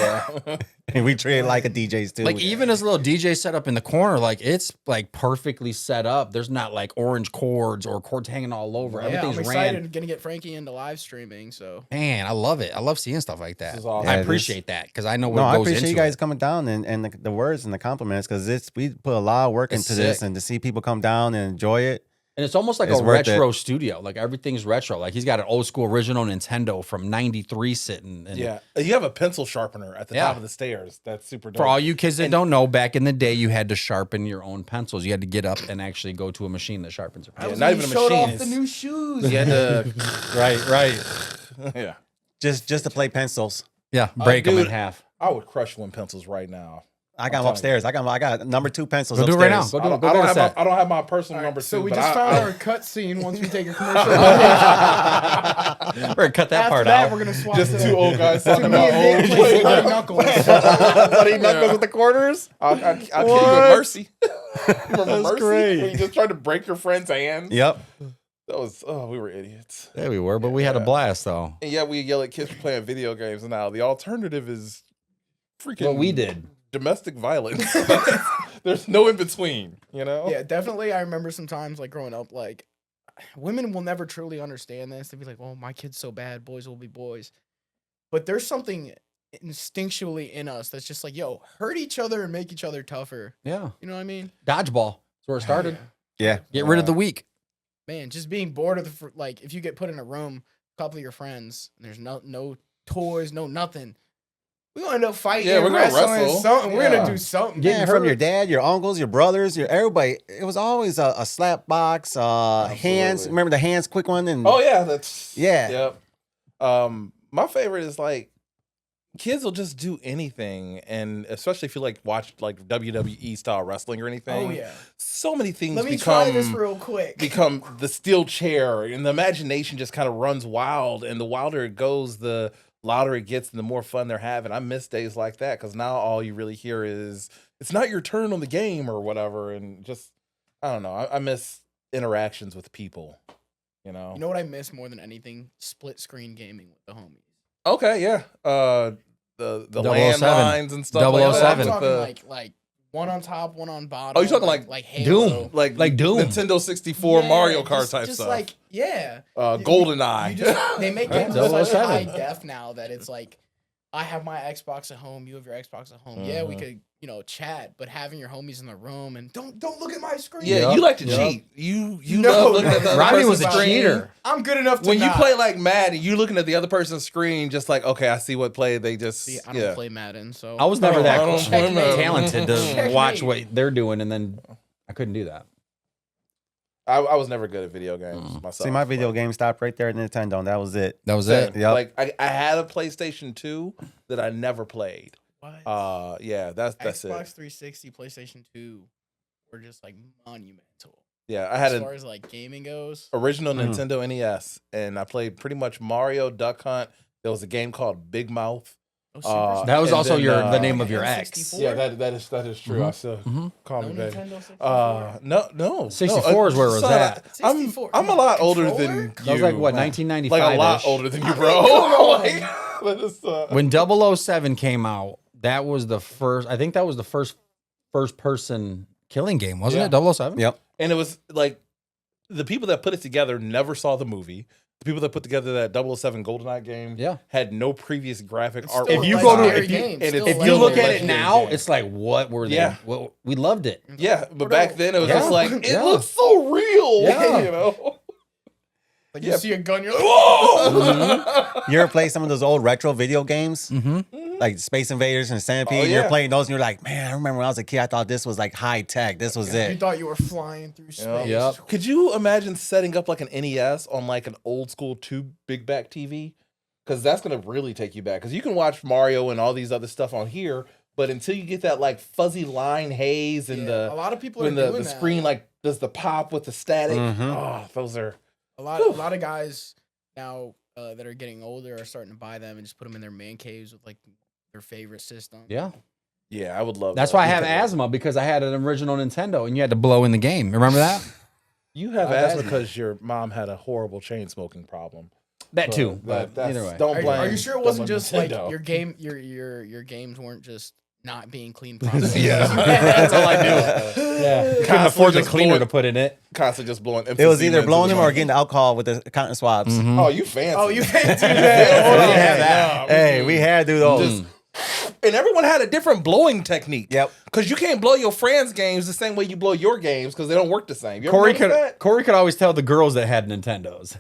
Yeah. And we treat it like a DJ's too. Even his little DJ setup in the corner, it's perfectly set up. There's not orange cords or cords hanging all over. Yeah, Everything's I'm excited. ran. Gonna get Frankie into live streaming. So Man, I love it. I love seeing stuff like that. This is awesome. I Yeah, appreciate that because I know what No, I goes appreciate into you guys it. coming down and the words and the compliments because we put a lot of work It's into this, sick. and to see people come down and enjoy it. And it's almost like It's a worth retro studio. Everything's retro. He's got an old school original Nintendo from '93 sitting. And Yeah. You have a pencil sharpener at the Yeah. top of the stairs. That's super dope. For all you kids that don't know, back in the day, you had to sharpen your own pencils. You had to get up and actually go to a machine that sharpens your pencils. not even a showed machine, off it's- the new shoes. You had to. Right. Yeah. Just to play pencils. Yeah, break them in dude, half. I would crush one pencils right now. I got them upstairs. I got number 2 pencils Go do it upstairs. right now. Go do it. Go I get don't a have set. I don't have my personal All right, number so 2. we but just found our cut scene once we take a commercial. We're gonna cut that After part that, out. we're gonna swap just it 2 up. old guys To talking me about and old Dave play plays. Bloody Knuckles. Bloody knuckles with the quarters. I'll give you a mercy. Remember mercy? great. When you just tried to break your friend's hand. Yep. That was we were idiots. There we were, but we had a blast though. And yeah, we yell at kids for playing video games now. The alternative is freaking What we did. domestic violence. There's no in between, Yeah, definitely. I remember sometimes growing up, women will never truly understand this. They'd be like, "Well, my kid's so bad. Boys will be boys." But there's something instinctually in us that's just yo, hurt each other and make each other tougher. Yeah. You know what I mean? Dodgeball. That's where it started. Yeah. Get rid of the weak. Man, just being bored of if you get put in a room, a couple of your friends, and there's no toys, no nothing. We're gonna end up fighting. Yeah, we're gonna wrestling, wrestle. Something. We're Yeah. gonna do something. Yeah, from your hurt. dad, your uncles, your brothers, your everybody. It was always a slap box, hands. Absolutely. Remember the hands quick one? And Oh yeah, that's Yeah. Yep. My favorite is kids will just do anything, and especially if you watch WWE style wrestling or anything. Oh yeah. So many things Let me become try this real quick. become the steel chair, and the imagination just kind of runs wild, and the wilder it goes, the louder it gets and the more fun they're having. I miss days like that because now all you really hear is it's not your turn on the game or whatever, and just I don't know. I miss interactions with people. You know what I miss more than anything? Split screen gaming with the homies. Okay, yeah. The 007. landlines and stuff like that. 007. I'm with talking the- like one on top, one on bottom. Oh, you're talking like Halo. Doom. like Doom. Nintendo 64, Yeah, Mario Kart just, type just stuff. Yeah. GoldenEye. They make games in such 007. high def now that it's I have my Xbox at home, you have your Xbox at home. Yeah, we could, chat, but having your homies in the room and don't look at my screen. Yeah, you like to cheat. You No, love looking at the other Rodney was person's a screen. cheater. I'm good enough to When you not. play like Madden, you looking at the other person's screen, just like, okay, I see what play they just. See, I don't play Madden, so I was never I that don't play Madden. talented to Checkmate. watch what they're doing, and then I couldn't do that. I was never good at video games myself. See, my video game stopped right there at Nintendo, and that was it. That was it. Yep. Like I had a PlayStation 2 that I never played. What? Yeah, that's Xbox it. 360, PlayStation 2 were just like monumental. Yeah, I had As an far as like gaming goes. original Nintendo NES, and I played pretty much Mario, Duck Hunt. There was a game called Big Mouth. Oh, Super That was And also then, the name of N64? your ex. Yeah, that is true. I still call No me baby. Nintendo 64. No. 64 is where it was son, at. 64. I'm a lot older Controller? than you. That was like what 1995. Like a lot older than you, bro. Like, that is, When 007 came out, that was the first. I think that was the first person killing game, wasn't it? 007. Yep. and it was like the people that put it together never saw the movie. The people that put together that 007 GoldenEye game had no previous graphic It's art. still If you a go to- legendary if you- game, and still if a If you look legendary at it Legendary now, game. it's like, what were they? Yeah. Well, we loved it. Yeah, but back then it was Yeah. just like it Yeah. looks so real. Yeah. You know. Like Yeah. you see a gun, you're like, whoa! You ever play some of those old retro video games? Mm-hmm. Like Space Invaders and Centipede? Oh, You're yeah. playing those and you're like, man, I remember when I was a kid, I thought this was like high tech. This was You it. thought you were flying through space. Yep. Could you imagine setting up like an NES on like an old school tube big back TV? Because that's gonna really take you back. Because you can watch Mario and all these other stuff on here, but until you get that like fuzzy line haze and Yeah, a lot of people are when doing the that. screen like does the pop with the static. Mhm. Oh, those are A lot of guys now that are getting older are starting to buy them and just put them in their man caves with like their favorite system. Yeah. yeah. I would love. That's that. why I have asthma, because I had an original Nintendo and you had to blow in the game. Remember that? You have I have asthma asthma. because your mom had a horrible chain smoking problem. That too. But that's- either way. Don't blame. Are you sure it don't wasn't blame just like Nintendo. your game, your games weren't just not being clean properly? Yeah. That's all I do. Yeah. Couldn't Constantly afford the just cleaner blowing- to put in it. Constantly just blowing. It was either blowing them or getting the alcohol with the cotton swabs. Oh, you fancy. Oh, you can't do Yeah, that. Hey, we had to do those. And everyone had a different blowing technique. Yep. Because you can't blow your friends' games the same way you blow your games because they don't work the same. You ever notice that? Corey could always tell the girls that had Nintendos.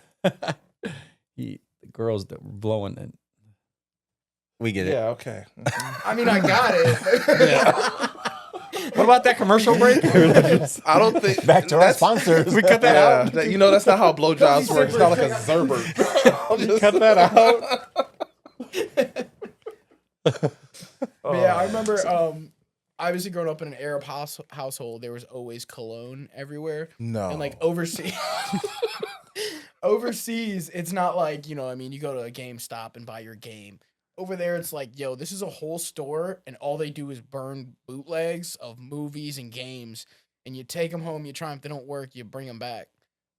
The girls that were blowing it. We get it. Yeah, okay. I mean, I got it. What about that commercial break? I don't think. Back to our that's- sponsors. we cut that out. You know, that's not how blowjobs work. It's not like a Zerber. Cut that out. But yeah, I remember. Obviously, growing up in an Arab household, there was always cologne everywhere, No. and like overseas. Overseas, it's not like, I mean, you go to a GameStop and buy your game. Over there, it's like, yo, this is a whole store, and all they do is burn bootlegs of movies and games, and you take them home, you try them, if they don't work, you bring them back.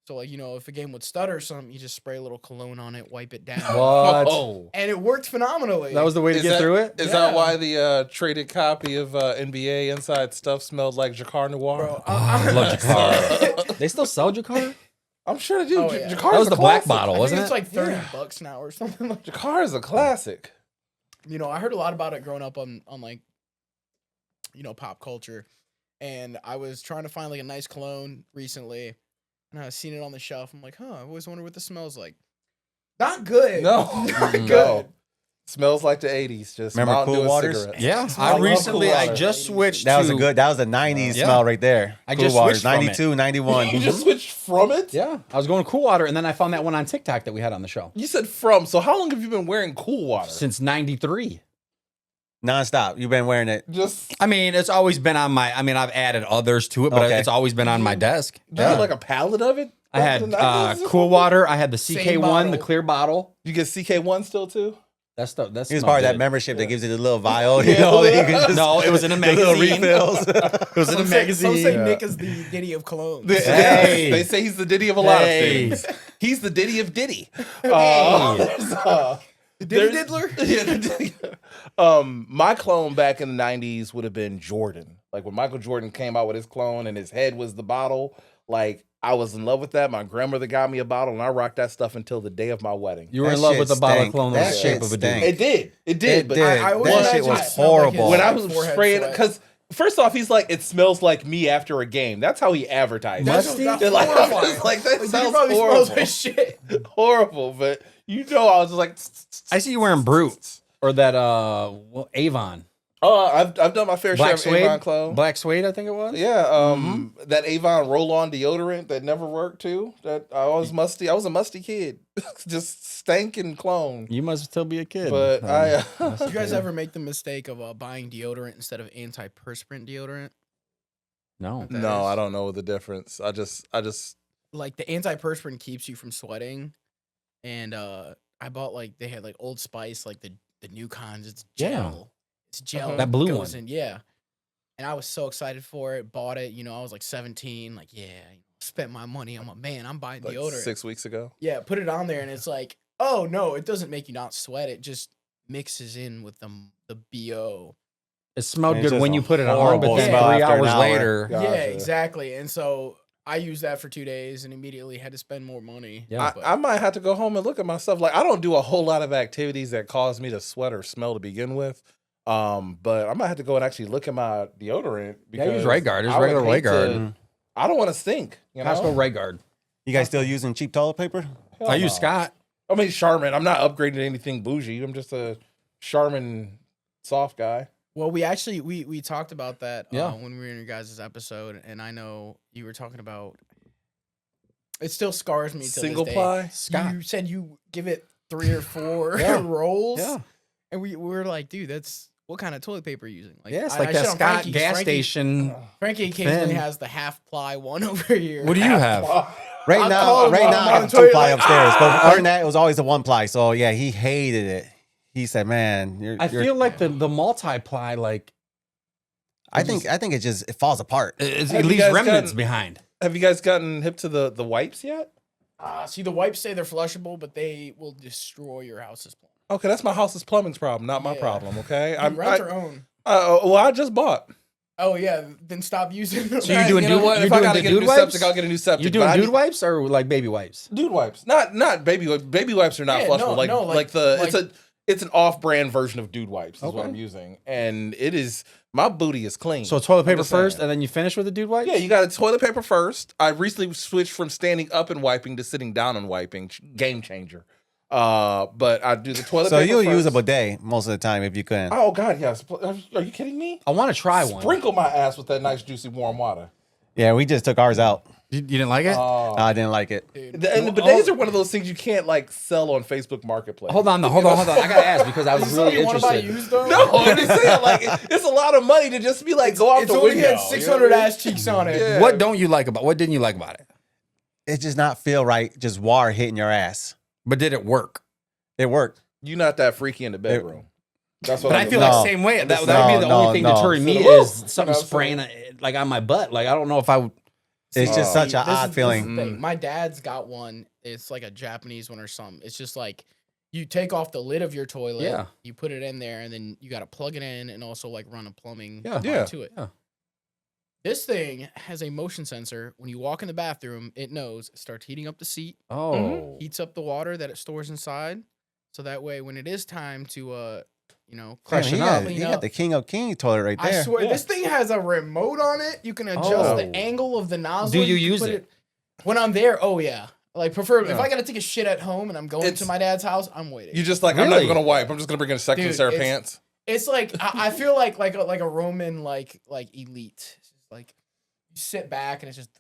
So, like, if a game would stutter or something, you just spray a little cologne on it, wipe it down. What? Oh. And it worked phenomenally. That was the way to Is get that- through it? Is Yeah. that why the traded copy of NBA Inside Stuff smelled like Jacquard Noir? Bro, I love Jacquard. They still sell Jacquard? I'm sure they do. Oh, yeah. Jacquard That was is the a black classic. bottle, I think wasn't it's it? like $30 now or something like that. Jacquard is a classic. I heard a lot about it growing up on like, pop culture. And I was trying to find like a nice cologne recently. And I seen it on the shelf. I'm like, I always wonder what this smells like. Not good. No. Not good. No. Smells like the 80s. Just Remember Mountain Cool Dew and Waters? cigarettes. Yeah. I love Cool I Water. just switched That was to... that was a 90s Yeah. smell right there. I Cool just Waters, switched from 92, 91. You just switched from it? Yeah. I was going Cool Water, and then I found that one on TikTok that we had on the show. You said from. So how long have you been wearing Cool Water? Since 93. Non-stop. You've been wearing it. Just I mean, it's always been on my... I mean, I've added others to it, but Okay. it's always been on my desk. you had like a pallet of it? I back in had the 90s or Cool something? Water. I had the Same CK1, bottle. the clear bottle. You get CK1 still too? That's the... He was part of that membership that gives you the little vial. You Yeah. know, that you can just, No, it was in a the little magazine. refills. It was in a Some magazine. say Yeah. Nick is the Diddy of cologne. Hey. They say he's the Diddy of a lot Hey. of things. He's the Diddy of Diddy. The Diddy there's- Diddler? Yeah, the Diddy. My clone back in the 90s would have been Jordan. Like when Michael Jordan came out with his clone and his head was the bottle, like I was in love with that. My grandmother got me a bottle, and I rocked that stuff until the day of my wedding. You were That in love shit with the bottle of stank. cologne in That the shape shit of a stank. dude. It did. It But did. I always That shit imagine was it smelled like his horrible. when I like was forehead spraying it, sweat. because first off, he's like, it smells like me after a game. That's how he advertised. That's it. Musty? that's They're like, I'm horrifying. just like, that Like, sounds he probably horrible. smells like shit. Horrible, but I was just like, I see you wearing Brute or that Avon. oh, I've done my fair share Black of suede. Avon clothes. Black suede, I think it was. Yeah, that Avon roll-on deodorant that never worked too. That I was musty. I was a musty kid, just stank clone. You must still be a kid. But You guys ever make the mistake of buying deodorant instead of antiperspirant deodorant? No. no, I don't know the difference. I just Like the antiperspirant keeps you from sweating, and I bought like they had like Old Spice, like the new cons. It's gel. Yeah. It's gel. That blue goes one. in, yeah. And I was so excited for it. Bought it. You know, I was like 17. Like, yeah, spent my money. I'm a man. I'm buying like deodorant. 6 weeks ago. Yeah, put it on there, and it's like, oh no, it doesn't make you not sweat. It just mixes in with the bo. It smelled It's good just when a you put it on, horrible but then smell 3 after an hours hour. later. Yeah. Yeah, Gotcha. exactly. And so I used that for 2 days, and immediately had to spend more money. Yeah. But- I might have to go home and look at myself. Like, I don't do a whole lot of activities that cause me to sweat or smell to begin with. But I might have to go and actually look at my deodorant. Yeah, Because use Right Guard. There's I would regular hate Right Guard. to- I don't want to stink. You know? Costco Right Guard. You guys still using cheap toilet paper? Hell I use no. Scott. I mean, Charmin. I'm not upgrading to anything bougie. I'm just a Charmin soft guy. Well, we actually we talked about that Yeah. when we were in your guys' episode, and I know you were talking about. It still scars me. To Single this day. ply. Scott. You said you give it 3 or 4 Yeah. rolls. Yeah. And we were like, dude, that's what kind of toilet paper are you using? Like, Yeah, it's I like that shit on Scott Frankie, 'cause gas Frankie- station. Frankie occasionally thin. has the half ply one over here. What do you have? Right I now, called him right while now, I'm I on have the a 2 ply toilet. upstairs. But before that, it was always a 1 ply. So yeah, he hated it. He said, "Man, I feel like the multi-ply, like, I think it falls apart." it Have you leaves guys remnants gotten- behind. Have you guys gotten hip to the wipes yet? See, the wipes say they're flushable, but they will destroy your house's plumbing. Okay, that's my house's plumbing's problem, not my Yeah. problem. Okay, You rent or own? well, I just bought. Oh yeah, then stop using them. So you're doing you know dude- what? you're If I doing gotta the get a dude new wipes? septic, I'll get a new septic. You doing but I dude need- wipes or like baby wipes? Dude wipes, not baby wipes. Baby wipes are not Yeah, flushable. no, like it's an off-brand version of dude wipes is what Okay. I'm using, and it is my booty is clean. So toilet I'm paper just saying. first, and then you finish with the dude wipes? Yeah, you got a toilet paper first. I recently switched from standing up and wiping to sitting down and wiping. Game changer. But I do the toilet So paper you'll first. use a bidet most of the time if you can. Oh God, yes. Are you kidding me? I want to try one. Sprinkle my ass with that nice juicy warm water. Yeah, we just took ours out. You didn't like it? I didn't like it. Dude. And the bidets are one of those things you can't like sell on Facebook Marketplace. Hold on. I gotta ask because I was Is this something really you want to buy interested. used though? No, I'm just saying like it's a lot of money to just be like go out It's the only window. had 600 ass cheeks on it. Yeah. What didn't you like about it? It does not feel right. Just water hitting your ass. But did it work? It worked. You're not that freaky in the bedroom. That's what But I feel like No. the same way. That would be No, the no, only thing no. deterring me Woo! is something You know, spraying like on my butt. Like I don't know if I would. It's just such an This odd is feeling. the thing. My dad's got one. It's like a Japanese one or something. It's just like you take off the lid of your toilet. Yeah. You put it in there, and then you got to plug it in and also like run a plumbing Yeah. line Yeah. to it. Yeah. This thing has a motion sensor. When you walk in the bathroom, it knows. It starts heating up the seat, Oh, heats up the water that it stores inside, so that way when it is time to Damn, Freshen he up. got, he got the King of King toilet right I there. swear, Yeah. this thing has a remote on it. You can adjust Oh. the angle of the nozzle. Do you can use put it? When I'm there? Oh yeah. Like preferably, if Yeah. I gotta take a shit at home and I'm going It's- to my dad's house, I'm waiting. You just like I'm not Really? even gonna wipe. I'm just gonna bring in a second Dude, pair of it's- pants. It's like I feel like a Roman like elite. It's just like you sit back and it's just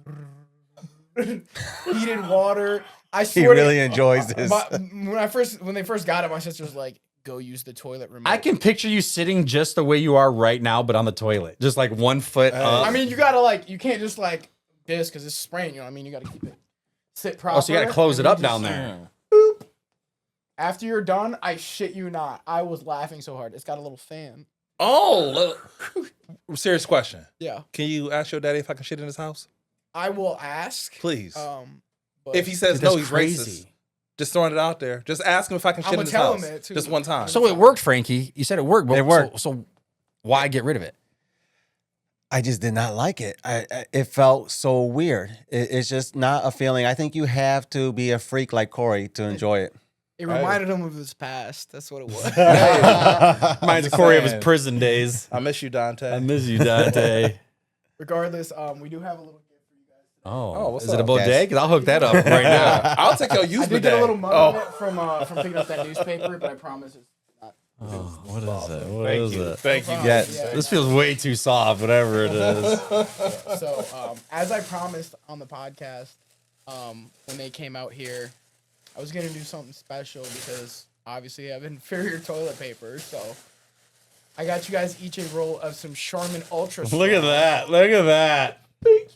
heated water. I He swear to- really enjoys this. When they first got it, my sister was like, "Go use the toilet remote." I can picture you sitting just the way you are right now, but on the toilet, just like 1 foot up. I mean, you gotta you can't just like this because it's spraying. You know what I mean? You gotta keep it sit proper. oh, so you got to close and it you up just- down there. After you're done, I shit you not. I was laughing so hard. It's got a little fan. Oh, serious question. Yeah. Can you ask your daddy if I can shit in his house? I will ask. Please. But If he says Dude, no, that's he's crazy. rachist. Just throwing it out there. Just ask him if I can shit I'ma in his tell house. him it, too. Just one time. So it worked, Frankie. You said it worked. But It worked. So why get rid of it? I just did not like it. It felt so weird. It's just not a feeling. I think you have to be a freak like Corey to enjoy it. It reminded him of his past. That's what it was. Reminds Corey of his prison days. I miss you, Dante. I miss you, Dante. Regardless, we do have a little gift for you guys. Oh, what's is it a up? bidet? Because I'll hook that up right now. I'll take your I use did get a bidet. little mug of it from picking up that newspaper, but I promise it's not. Oh, what is it? What Thank is you. it? Thank you. Yes. Yeah. This feels way too soft, whatever it is. So, as I promised on the podcast, when they came out here, I was gonna do something special because obviously I have inferior toilet paper. So, I got you guys each a roll of some Charmin Ultra. Look at that. Look at that.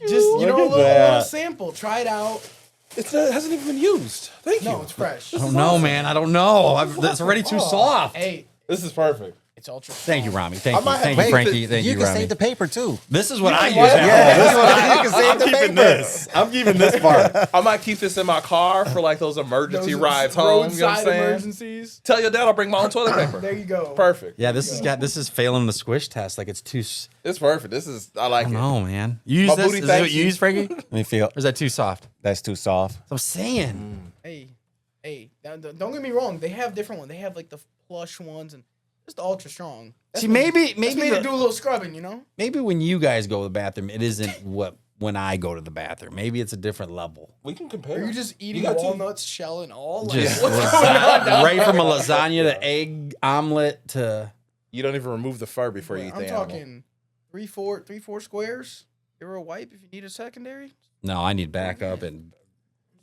Just a Look at little that. sample. Try it out. It hasn't even been used. Thank you. No, it's fresh. I don't know, man. I don't know. It's already too soft. Hey, This is perfect. it's ultra. Thank you, Rami. Thank I you. might have- Thank you, wait, Frankie. Thank you, You can Rami. save the paper too. This is what I use. Yeah, now. You can save I'm the keeping paper. this. I'm keeping this part. I might keep this in my car for like those emergency rides home. You know what I'm roadside saying? emergencies. Tell your dad I'll bring my own toilet paper. There you go. Perfect. Yeah, this is failing the squish test. Like it's too. It's perfect. This is I I like don't it. know, man. You use My this? booty Is this what thanks you you. use, Frankie? Or Let me feel. is that too soft? That's too soft. I'm saying. Hey, don't get me wrong. They have different ones. They have like the plush ones and just the ultra strong. See, maybe That's made to do a little scrubbing, you know? maybe when you guys go to the bathroom, it isn't what when I go to the bathroom. Maybe it's a different level. We can compare. Are you just eating got two. walnuts, shell, and all? Like, Just what's going on down right from a there? lasagna to egg omelet to. You don't even remove the fur before you eat I'm the animal. talking three, four squares. Give her a wipe if you need a secondary. No, I need backup and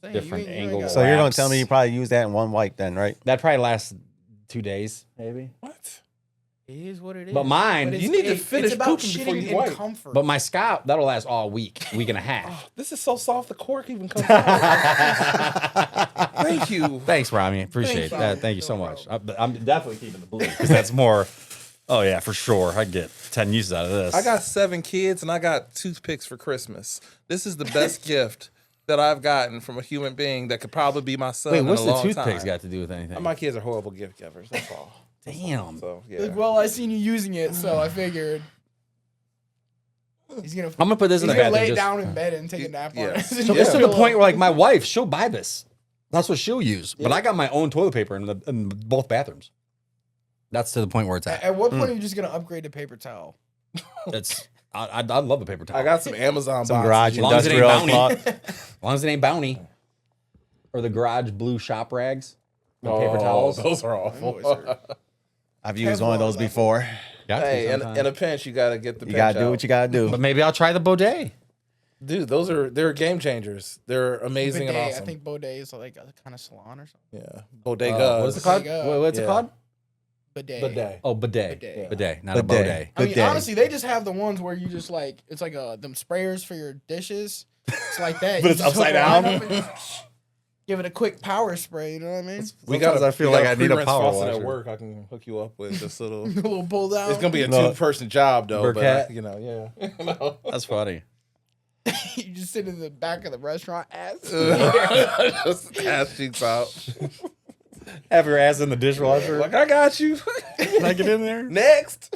Saying, Different you ain't angle. got- So you're gonna Wraps. tell me you probably use that in one wipe then, right? that probably lasts 2 days, maybe. What? It is what it is. But mine- it's- You need to it's finish about pooping before shitting you in wipe. comfort. But my scalp that'll last all week and a half. This is so soft the cork even comes out. Thank you. Thanks, Rami. Appreciate Thanks, that. Rami. Thank you so No much. I'm definitely keeping the blue because that's more. Oh yeah, for sure. I get 10 uses out of this. I got 7 kids and I got toothpicks for Christmas. This is the best gift that I've gotten from a human being that could probably be my son. Wait, in what's a the long toothpicks time. got to do with anything? My kids are horrible gift givers. That's all. Damn. So yeah. Like, well, I seen you using it, so I figured he's gonna. I'm gonna put this He's in the gonna bathroom. lay just- down in bed and take a nap on Yeah. it. So it's to the point where like my wife, she'll buy this. That's what she'll use. But I got my own toilet paper in both bathrooms. That's to the point where it's at. At what point are you just gonna upgrade to paper towel? It's I love the paper towel. I got some Amazon Some boxes. garage As long as it ain't industrial bounty. cloth. As long as it ain't Bounty. Or the garage blue shop rags. The paper Oh, towels. Those are awful. I've used one of those before. Got to Hey, sometimes. in a pinch, you gotta get the. You pinch gotta do out. what you gotta do. But maybe I'll try the bidet. Dude, they're game changers. They're amazing Bidet, and awesome. I think Baudet is like a kind of salon or something. Yeah, bodega. What's it called? Bodega. What's it Yeah. called? Bidet. Bidet. Oh, bidet. Bidet. Bidet, not a Bidet. bidet. I mean, Bidet. honestly, they just have the ones where you just like it's like them sprayers for your dishes. It's like that. But You it's just hook upside one down? up and give it a quick power spray. You know what I mean? Sometimes I feel like I need a power faucet washer. at work. I can hook you up with this little. A little pull down. It's gonna be a No. 2-person job though, Burkett. but you know, yeah. No. That's funny. You just sit in the back of the restaurant, ass. Just ass cheeks out. Have your ass in the dishwasher. Like I got you. Can I get in there? Next.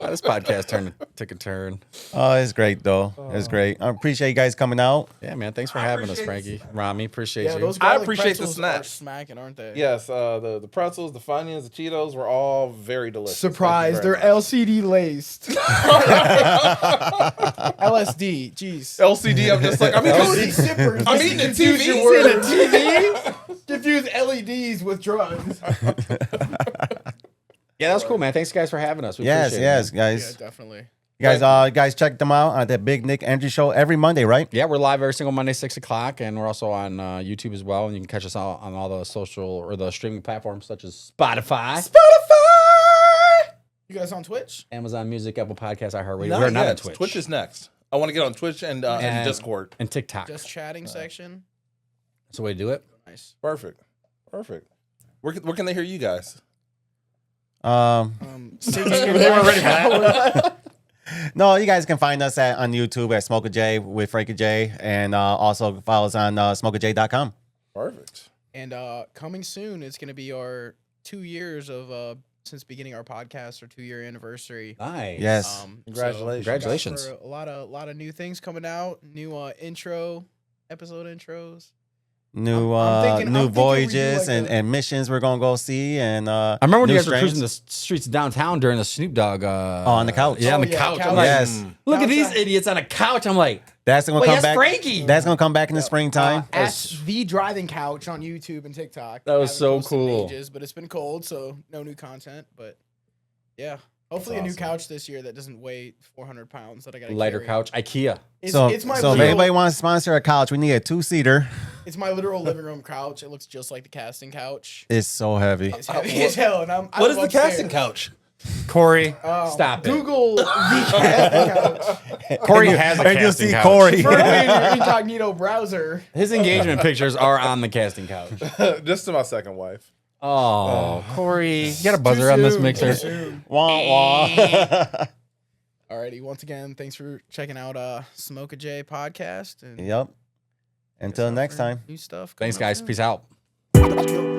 This podcast took a turn. Oh, it's great though. It's great. I appreciate you guys coming out. Yeah, man. Thanks for having us, appreciate Frankie. Rami, appreciate Yeah, you. those I garlic appreciate the pretzels snacks. are smacking, aren't they? Yes, the pretzels, the Funyuns, the Cheetos were all very delicious. Thank you Surprise! very They're much. LCD laced. LSD. Jeez. LCD. I'm just like I'm eating. Cody zippers. I'm Just eating the confuse TV. your words. Confuse LEDs with drugs. Yeah, that's cool, man. Thanks, guys, for having us. We Yes, appreciate yes, it, guys. definitely. You guys check them out on the Big Nick Energy Show every Monday, right? Yeah, we're live every single Monday, 6 o'clock, and we're also on YouTube as well. And you can catch us on all the social or the streaming platforms such as Spotify, You guys on Twitch? Amazon Music, Apple Podcasts, iHeartRadio. Not We're not yet. on Twitch. Twitch is next. I want to get on Twitch and Discord. and TikTok. Just chatting section. That's the way to do it. Nice. Perfect. Where can they hear you guys? No, you guys can find us on YouTube at SmokeAJay with CoreyWKing, and also follow us on SmokeAJay.com. Perfect. And coming soon, it's going to be our 2 years of since beginning our podcast, our 2-year anniversary. Nice. Yes. Congratulations. Congratulations. A lot of new things coming out. New episode intros. New I'm thinking we do voyages like and missions we're gonna go see. And I remember when new you guys were strains. cruising the streets of downtown during the Snoop Dogg. on the couch. Yeah, on the Oh, yeah, couch. I'm couch. like, Yes. look at Couch these time. idiots on a couch. I'm like, That's gonna wait, come that's back. Frankie. That's gonna come back in the springtime. At the driving couch on YouTube and TikTok. That was Haven't so posted in cool. ages, but it's been cold, so no new content. But yeah, hopefully That's a new awesome. couch this year that doesn't weigh 400 pounds that I got. lighter couch. IKEA. It's, So, it's my so if literal, anybody wants to sponsor a couch, we need a 2-seater. it's my literal living room couch. It looks just like the casting couch. It's so heavy. It's heavy as hell, and I What is live the casting upstairs. couch? Corey, stop it. Google the casting couch. Corey has a And you'll casting see couch. Corey. Preferably in your incognito browser. His engagement pictures are on the casting couch. Just to my second wife. Oh, Corey, you got a buzzer on this Too mixer. soon. Wah, wah. Alrighty, once again, thanks for checking out SmokeAJay podcast. And Yep. Until next time. new stuff. Thanks, coming up guys. soon. Peace out. Let's go.